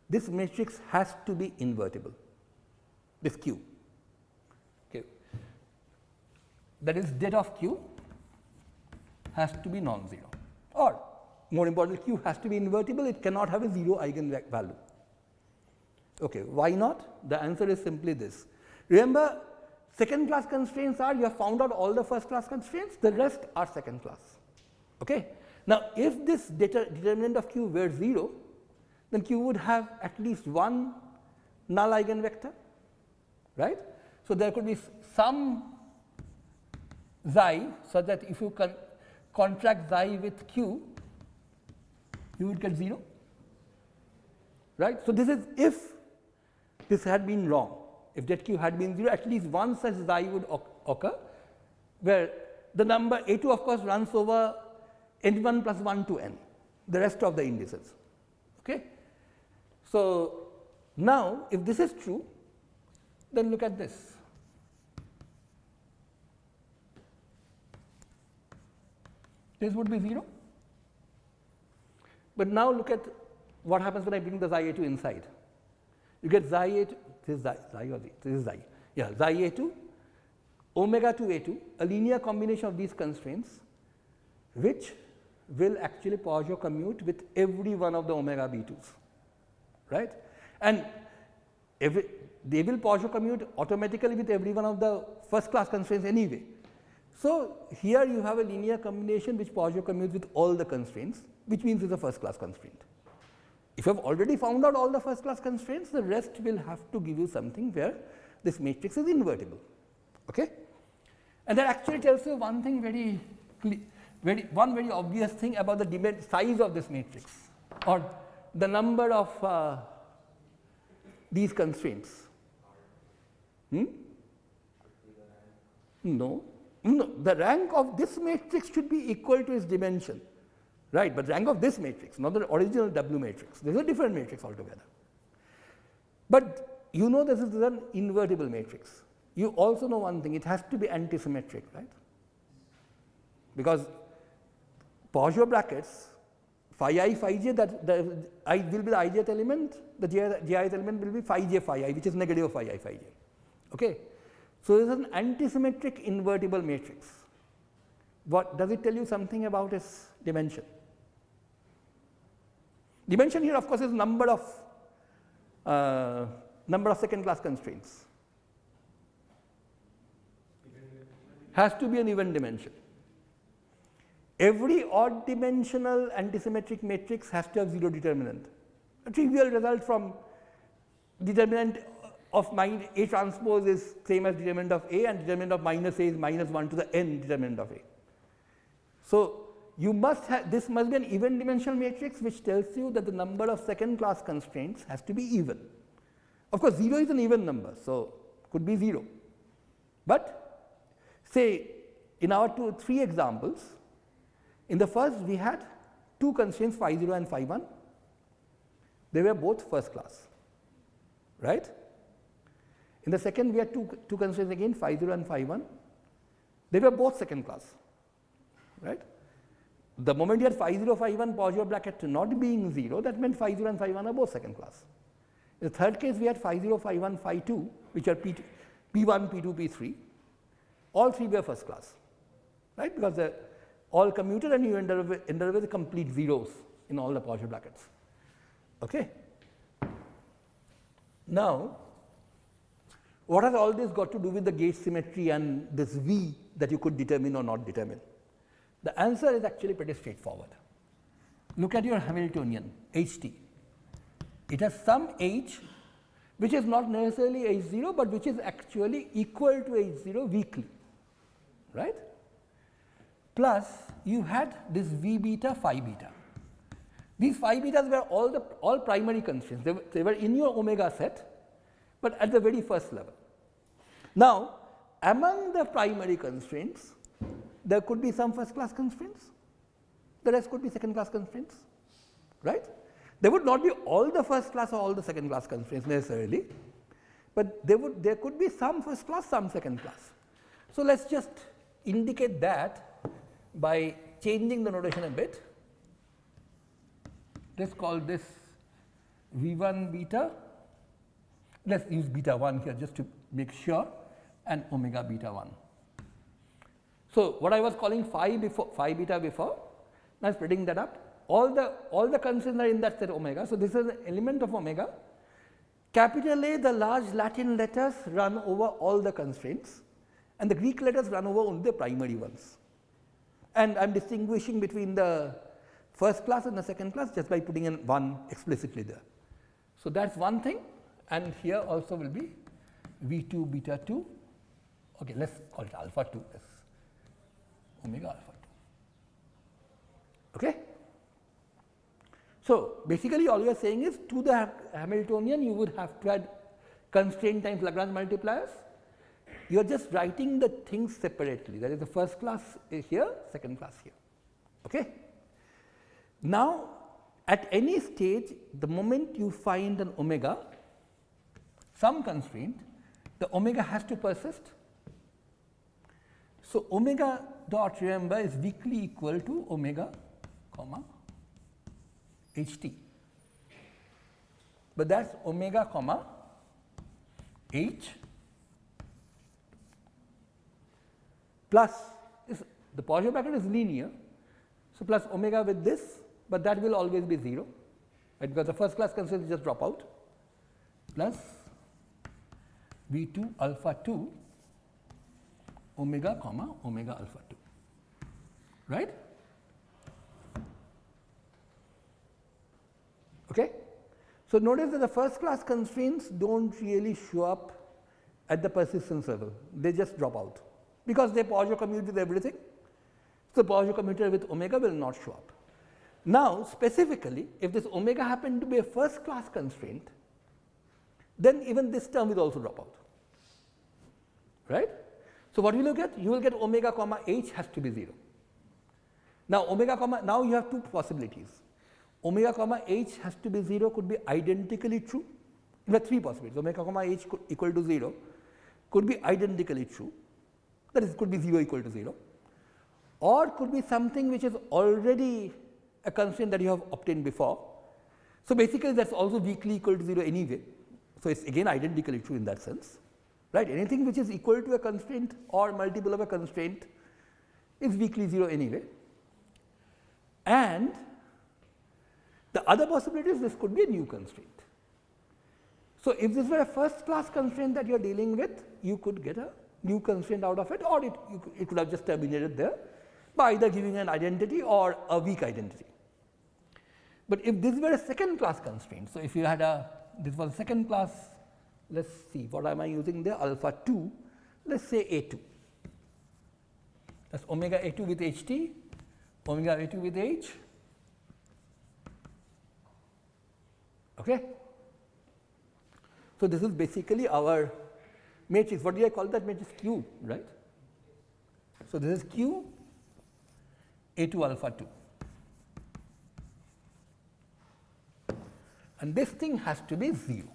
This matrix has to be invertible, this Q. Okay. That is, det of Q has to be non-zero, or more importantly, Q has to be invertible, it cannot have a 0 eigenvalue. Okay, why not? The answer is simply this. Remember, Second class constraints are you have found out all the first class constraints, the rest are second class. Okay? Now, if this determinant of Q were 0, then Q would have at least one null eigenvector, right? So, there could be some xi such that if you contract xi with Q, you would get 0, right. So, this is if this had been wrong, if that Q had been 0, at least one such xi would occur, where the number A2 of course runs over n1 plus 1 to n, the rest of the indices. Okay. So, now if this is true, then look at this. This would be 0. But now look at what happens when I bring the xi A2 inside. You get xi A2, this is xi or this is xi. Yeah, xi A2, omega 2 A2, a linear combination of these constraints, which will actually Poisson commute with every one of the omega B2s, right? And they will Poisson commute automatically with every one of the first class constraints anyway. So, here you have a linear combination which Poisson commutes with all the constraints, which means it is a first class constraint. If you have already found out all the first class constraints, the rest will have to give you something where this matrix is invertible. Okay? And that actually tells you one thing very obvious thing about the size of this matrix, or the number of these constraints. No, the rank of this matrix should be equal to its dimension, right? But rank of this matrix, not the original W matrix. This is a different matrix altogether. But you know this is an invertible matrix. You also know one thing, it has to be antisymmetric, right? Because Poisson brackets, phi I, phi j, that the I will be the ijth element, the jith element will be phi j, phi I, which is negative phi I, phi j. Okay? So, this is an antisymmetric invertible matrix. What does it tell you something about its dimension? Dimension here of course is number of second class constraints. Has to be an even dimension. Every odd dimensional antisymmetric matrix has to have 0 determinant. A trivial result from determinant of A transpose is same as determinant of A, and determinant of minus A is minus 1 to the n determinant of A. So, you must have, this must be an even dimensional matrix which tells you that the number of second class constraints has to be even. Of course, 0 is an even number, so could be 0. But say in our 3 examples, in the first we had 2 constraints phi 0 and phi 1, they were both first class, right. In the second we had two constraints again phi 0 and phi 1, they were both second class, right. The moment you had phi 0 phi 1 Poisson bracket not being 0, that meant phi 0 and phi 1 are both second class. In the third case we had phi 0 phi 1 phi 2, which are P1, P2, P3, all 3 were first class, right, because they are all commuted and you end up with complete zeros in all the Poisson brackets. Okay. Now, what has all this got to do with the gauge symmetry and this V that you could determine or not determine? The answer is actually pretty straightforward. Look at your Hamiltonian, HT. It has some H which is not necessarily H0, but which is actually equal to H0 weakly, right? Plus you had this V beta, phi beta. These phi betas were all primary constraints. They were in your omega set, but at the very first level. Now, among the primary constraints, there could be some first class constraints, the rest could be second class constraints, right. There would not be all the first class or all the second class constraints necessarily, but there could be some first class, some second class. So, let us just indicate that by changing the notation a bit. Let us call this V1 beta, let us use beta 1 here just to make sure, and omega beta 1. So, what I was calling phi beta before, now splitting that up, all the constraints are in that set omega. So, this is an element of omega capital A, the large Latin letters run over all the constraints, and the Greek letters run over only the primary ones. And I am distinguishing between the first class and the second class just by putting in 1 explicitly there. So, that is one thing, and here also will be V2 beta 2, okay, let us call it alpha 2, yes, omega alpha 2. Okay. So, basically all you are saying is to the Hamiltonian you would have to add constraint times Lagrange multipliers. You are just writing the things separately, that is the first class here, second class here. Okay. Now, at any stage, the moment you find an omega, some constraint, the omega has to persist. So, omega dot, remember, is weakly equal to omega comma ht, but that is omega comma h plus is the Poisson bracket is linear. So, plus omega with this, but that will always be 0, right, because the first class constraints just drop out, plus V 2 alpha 2 omega comma omega alpha 2, right. Okay. So, notice that the first class constraints do not really show up at the persistence level, they just drop out, because they Poisson commute with everything. So, Poisson commutator with omega will not show up. Now, specifically if this omega happened to be a first class constraint, then even this term will also drop out, right. So, what will you get? You will get omega comma h has to be 0. Now, omega comma, now you have two possibilities. Omega comma h has to be 0 could be identically true. You have three possibilities. Omega comma h equal to 0 could be identically true, that is, could be 0 equal to 0, or could be something which is already a constraint that you have obtained before. So, basically that is also weakly equal to 0 anyway. So, it is again identically true in that sense, right. Anything which is equal to a constraint or multiple of a constraint is weakly 0 anyway. And the other possibility is this could be a new constraint. So, if this were a first class constraint that you are dealing with, you could get a new constraint out of it, or it could have just terminated there by either giving an identity or a weak identity. But if this were a second class constraint, so if you had this was a second class, let us see what am I using there, alpha 2, let us say A2, that is omega A2 with HT, omega A2 with H. Okay. So, this is basically our matrix. What did I call that matrix? Q, right. So, this is Q A2 alpha 2, and this thing has to be 0,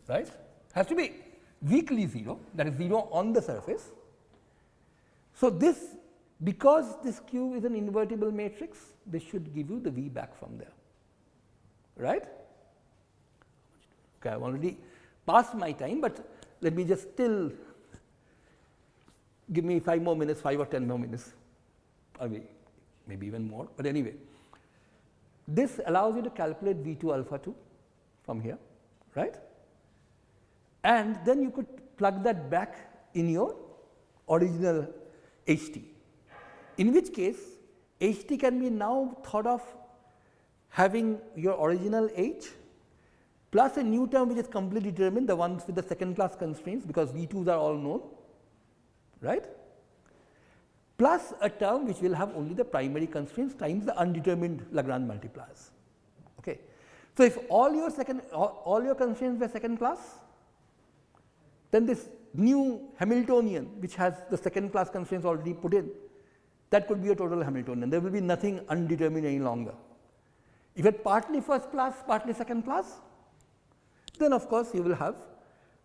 right, has to be weakly 0, that is 0 on the surface. So, this, because this Q is an invertible matrix, this should give you the V back from there, right. Okay, I have already passed my time, but let me just still give me 5 more minutes, 5 or 10 more minutes, or maybe even more, but anyway. This allows you to calculate V 2 alpha 2 from here, right, and then you could plug that back in your original HT, in which case HT can be now thought of having your original H plus a new term which is completely determined, the ones with the second class constraints, because V2s are all known, right, plus a term which will have only the primary constraints times the undetermined Lagrange multipliers. Okay. So, if all your constraints were second class, then this new Hamiltonian which has the second class constraints already put in, that could be a total Hamiltonian, there will be nothing undetermined any longer. If it partly first class, partly second class, then of course you will have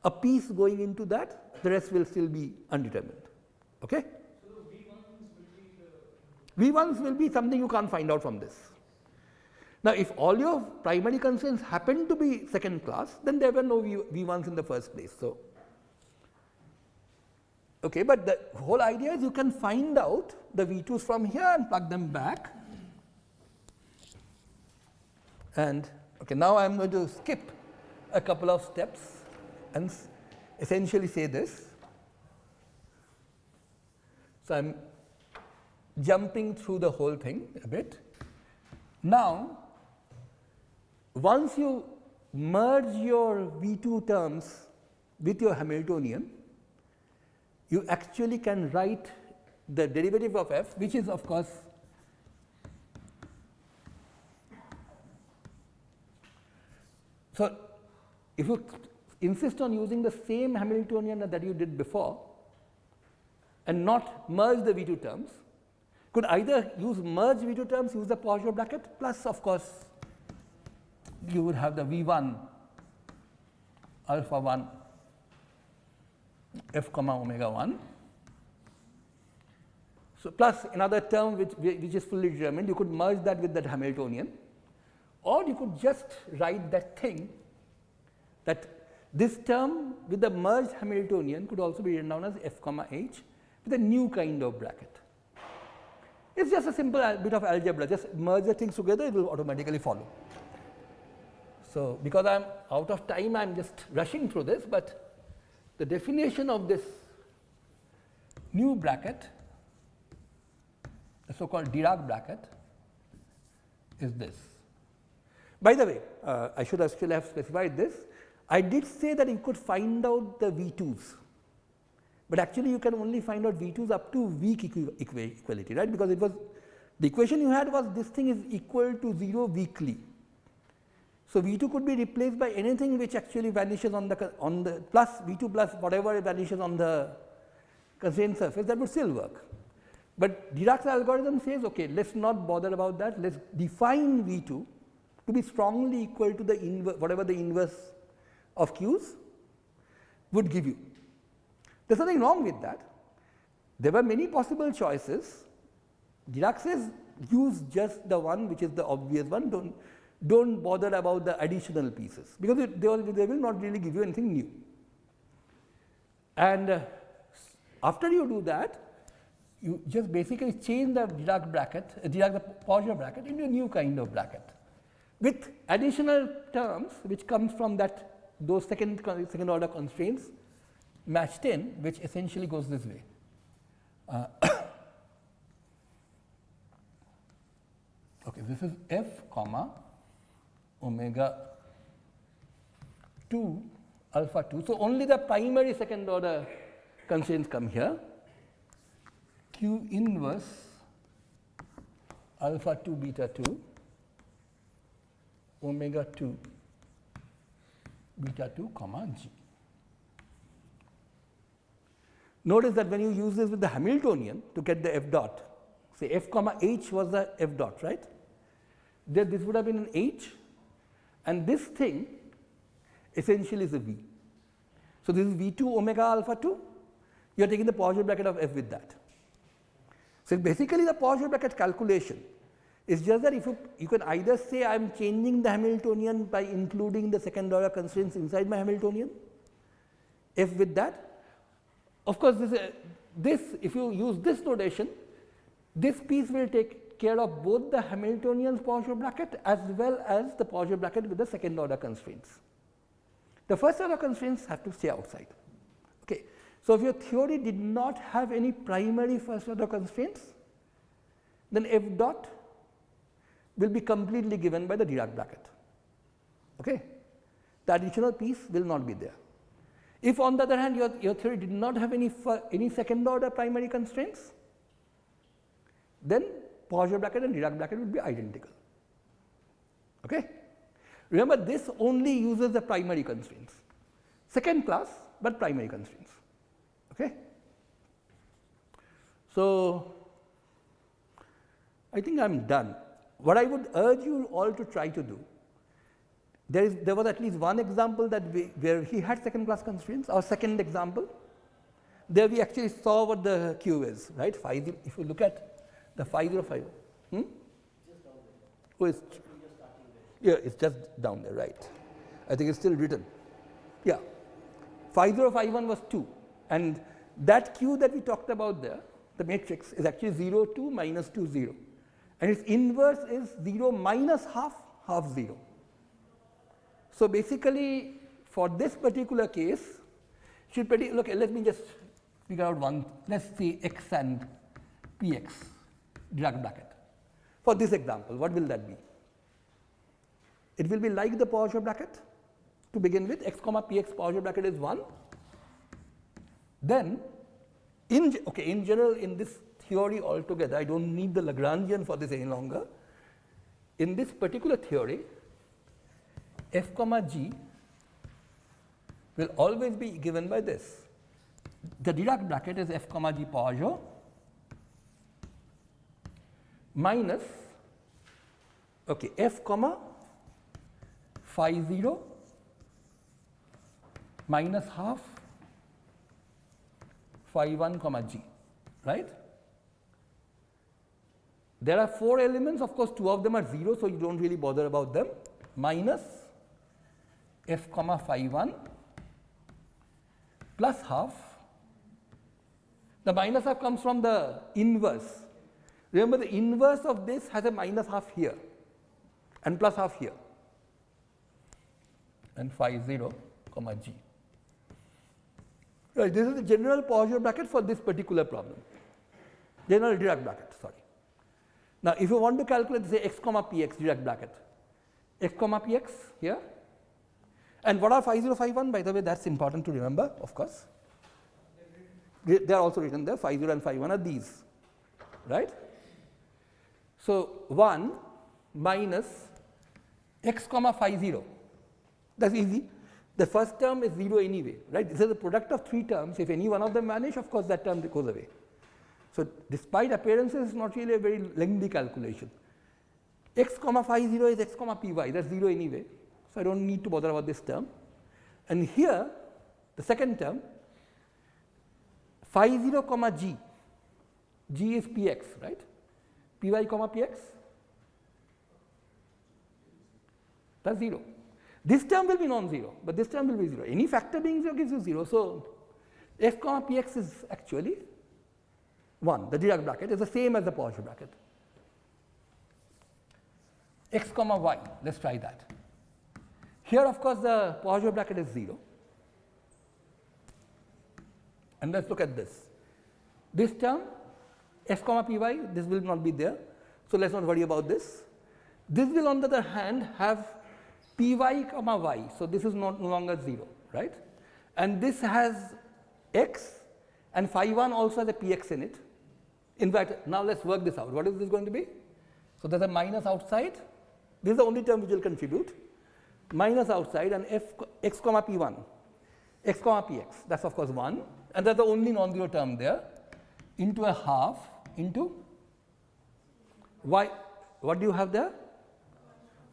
a piece going into that, the rest will still be undetermined. Okay? So, the V1s will be something you can't find out from this. Now, if all your primary constraints happen to be second class, then there were no V1s in the first place. So, okay, but the whole idea is you can find out the V2s from here and plug them back. And okay, now I am going to skip a couple of steps and essentially say this. So, I am jumping through the whole thing a bit. Now, once you merge your V2 terms with your Hamiltonian, you actually can write the derivative of f, which is of course so if you insist on using the same Hamiltonian that you did before and not merge the V2 terms, could either use merge V2 terms, use the Poisson bracket, plus of course you would have the V1 alpha 1 f comma omega 1. So, plus another term which is fully determined, you could merge that with that Hamiltonian, or you could just write that thing that this term with the merged Hamiltonian could also be written down as f comma h with a new kind of bracket. It is just a simple bit of algebra, just merge the things together, it will automatically follow. So, because I am out of time, I am just rushing through this, but the definition of this new bracket, the so called Dirac bracket, is this. By the way, I should actually have specified this. I did say that you could find out the V2s, but actually you can only find out V2s up to weak equality, right? Because it was the equation you had was this thing is equal to 0 weakly. So, V2 could be replaced by anything which actually vanishes on the plus V2 plus whatever vanishes on the constraint surface, that would still work. But Dirac's algorithm says, okay, let us not bother about that, let us define V2 to be strongly equal to the whatever the inverse of Q's would give you. There is nothing wrong with that. There were many possible choices. Dirac says use just the one which is the obvious one, don't bother about the additional pieces, because they will not really give you anything new. And after you do that, you just basically change the Dirac bracket, the Poisson bracket into a new kind of bracket with additional terms which comes from those second order constraints matched in, which essentially goes this way. Okay, this is f comma omega 2 alpha 2. So, only the primary second order constraints come here, Q inverse alpha 2 beta 2 omega 2 beta 2 comma g. Notice that when you use this with the Hamiltonian to get the f dot, say f comma h was the f dot, right? This would have been an h, and this thing essentially is a v. So, this is V2 omega alpha 2, you are taking the Poisson bracket of f with that. So, basically the Poisson bracket calculation is just that if you can either say I am changing the Hamiltonian by including the second order constraints inside my Hamiltonian, f with that. Of course, this if you use this notation, this piece will take care of both the Hamiltonian's Poisson bracket as well as the Poisson bracket with the second order constraints. The first order constraints have to stay outside. Okay. So, if your theory did not have any primary first order constraints, then f dot will be completely given by the Dirac bracket. Okay. The additional piece will not be there. If on the other hand your theory did not have any second order primary constraints, then Poisson bracket and Dirac bracket would be identical. Okay. Remember, this only uses the primary constraints, second class, but primary constraints. Okay. So, I think I am done. What I would urge you all to try to do, there was at least one example that where he had second class constraints. Our second example, there we actually saw what the Q is, right? If you look at the 505, oh, it's yeah, it's just down there, right? I think it's still written. Yeah, 5051 was 2, and that Q that we talked about there, the matrix, is actually 0, 2, minus 2, 0, and its inverse is 0 minus half, half 0. So, basically for this particular case should pretty, look, let me just figure out one, let's see x and px Dirac bracket. For this example, what will that be? It will be like the Poisson bracket to begin with, x comma px Poisson bracket is 1. Then, in general, in this theory altogether, I don't need the Lagrangian for this any longer. In this particular theory, f comma g will always be given by this. The Dirac bracket is f comma g Poisson minus f comma phi 0 minus half phi 1 comma g, right? There are 4 elements, of course 2 of them are 0, so you don't really bother about them, minus f comma phi 1 plus half. The minus half comes from the inverse. Remember, the inverse of this has a minus half here and plus half here, and phi 0 comma g. Right, this is the general Poisson bracket for this particular problem, general Dirac bracket, sorry. Now, if you want to calculate, say, x comma px Dirac bracket, x comma px here, and what are phi 0, phi 1? By the way, that's important to remember, of course. They are also written there, phi 0 and phi 1 are these, right? So, 1 minus x comma phi 0, that's easy. The first term is 0 anyway, right? This is the product of 3 terms. If any one of them vanish, of course, that term goes away. So, despite appearances, it's not really a very lengthy calculation. X comma phi 0 is x comma py, that's 0 anyway. So, I don't need to bother about this term. And here, the second term, phi 0 comma g, g is px, right? Py comma px, that's 0. This term will be non-zero, but this term will be 0. Any factor being 0 gives you 0. So, f comma px is actually 1. The Dirac bracket is the same as the Poisson bracket. X comma y, let's try that. Here, of course, the Poisson bracket is 0. And let's look at this. This term, f comma py, this will not be there. So, let's not worry about this. This will, on the other hand, have py comma y. So, this is no longer 0, right? And this has x, and phi 1 also has a px in it. In fact, now let's work this out. What is this going to be? So, there's a minus outside. This is the only term which will contribute. Minus outside, and x comma p1, x comma px, that's of course 1, and that's the only non-zero term there, into a half into y. What do you have there?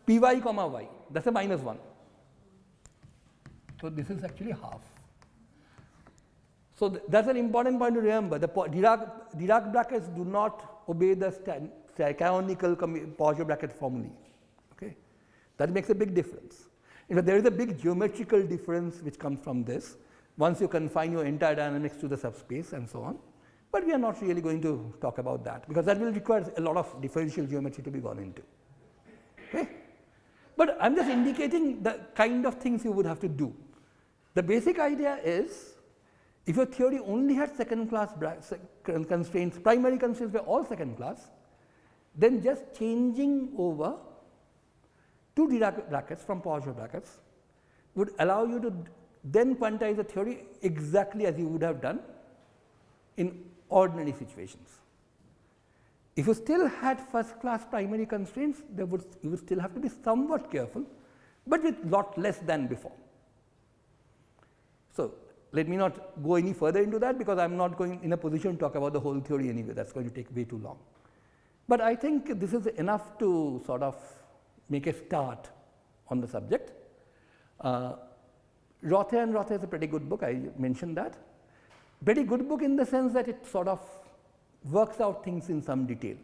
Py comma y, that's a minus 1. So, this is actually half. So, that's an important point to remember. The Dirac brackets do not obey the canonical Poisson bracket formulae. Okay? That makes a big difference. In fact, there is a big geometrical difference which comes from this once you confine your entire dynamics to the subspace and so on. But we are not really going to talk about that, because that will require a lot of differential geometry to be gone into. Okay? But I am just indicating the kind of things you would have to do. The basic idea is, if your theory only had second class constraints, primary constraints were all second class, then just changing over two Dirac brackets from Poisson brackets would allow you to then quantize the theory exactly as you would have done in ordinary situations. If you still had first class primary constraints, you would still have to be somewhat careful, but with lot less than before. So, let me not go any further into that, because I am not going in a position to talk about the whole theory anyway, that is going to take way too long. But I think this is enough to sort of make a start on the subject. Rothe and Rothe is a pretty good book, I mentioned that. Pretty good book in the sense that it sort of works out things in some detail.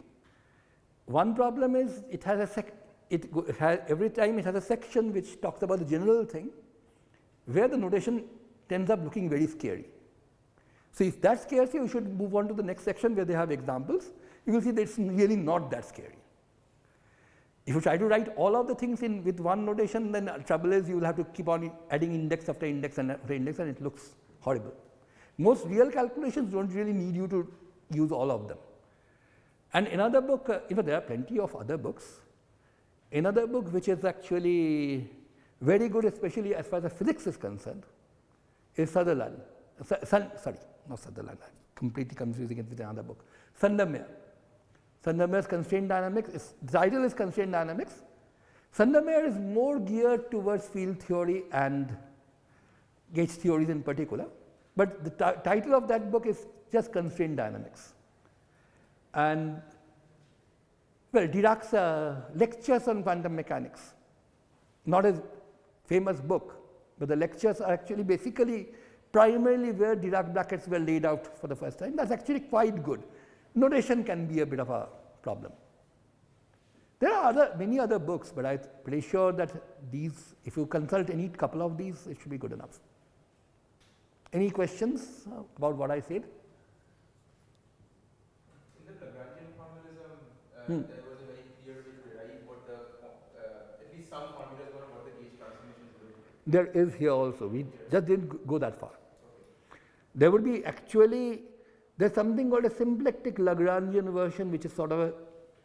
One problem is it has every time it has a section which talks about the general thing, where the notation ends up looking very scary. So, if that scares you, you should move on to the next section where they have examples. You will see that it is really not that scary. If you try to write all of the things in with one notation, then trouble is you will have to keep on adding index after index and after index, and it looks horrible. Most real calculations don't really need you to use all of them. And another book, there are plenty of other books. Another book which is actually very good, especially as far as physics is concerned, is Sutherland. Sorry, not Sutherland. I'm completely confusing it with another book. Sandermeyer. Sandermeyer's Constraint Dynamics. The title is Constraint Dynamics. Sandermeyer is more geared towards field theory and gauge theories in particular. But the title of that book is just Constraint Dynamics. And well, Dirac's Lectures on Quantum Mechanics, not a famous book, but the lectures are actually basically primarily where Dirac brackets were laid out for the first time. That's actually quite good. Notation can be a bit of a problem. There are many other books, but I'm pretty sure that these, if you consult any couple of these, it should be good enough. Any questions about what I said? In the Lagrangian formalism, there was a very clear way to derive what the, at least some formulas were what the gauge transformations do. There is here also. We just didn't go that far. Okay. There would be actually, there's something called a symplectic Lagrangian version, which is sort of an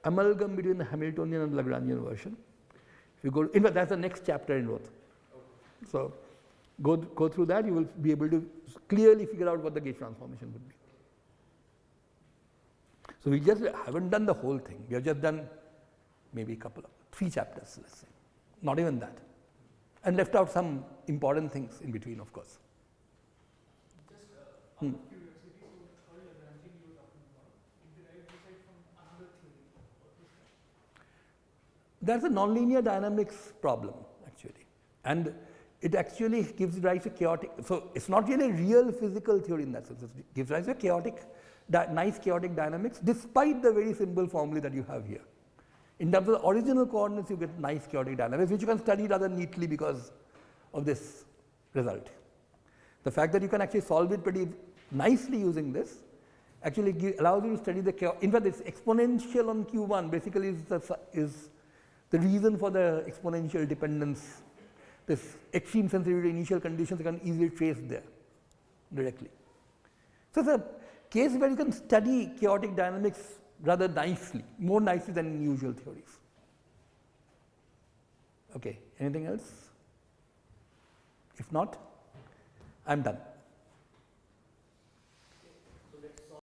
amalgam between the Hamiltonian and Lagrangian version. If you go, in fact, that's the next chapter in both. Okay. So go through that, you will be able to clearly figure out what the gauge transformation would be. So we just haven't done the whole thing. We have just done maybe a couple of 3 chapters, let's say, not even that, and left out some important things in between, of course. Just out of curiosity, so the third Lagrangian you were talking about, it derived aside from another theory. What was that? That's a nonlinear dynamics problem, actually, and it actually gives rise to chaotic. So it's not really a real physical theory in that sense. It gives rise to chaotic, nice chaotic dynamics, despite the very simple formulae that you have here. In terms of the original coordinates, you get nice chaotic dynamics, which you can study rather neatly because of this result. The fact that you can actually solve it pretty nicely using this actually allows you to study the chaos. In fact, this exponential on Q1 basically is the reason for the exponential dependence. This extreme sensitivity initial conditions you can easily trace there directly. So it's a case where you can study chaotic dynamics rather nicely, more nicely than in usual theories. Okay, anything else? If not, I'm done.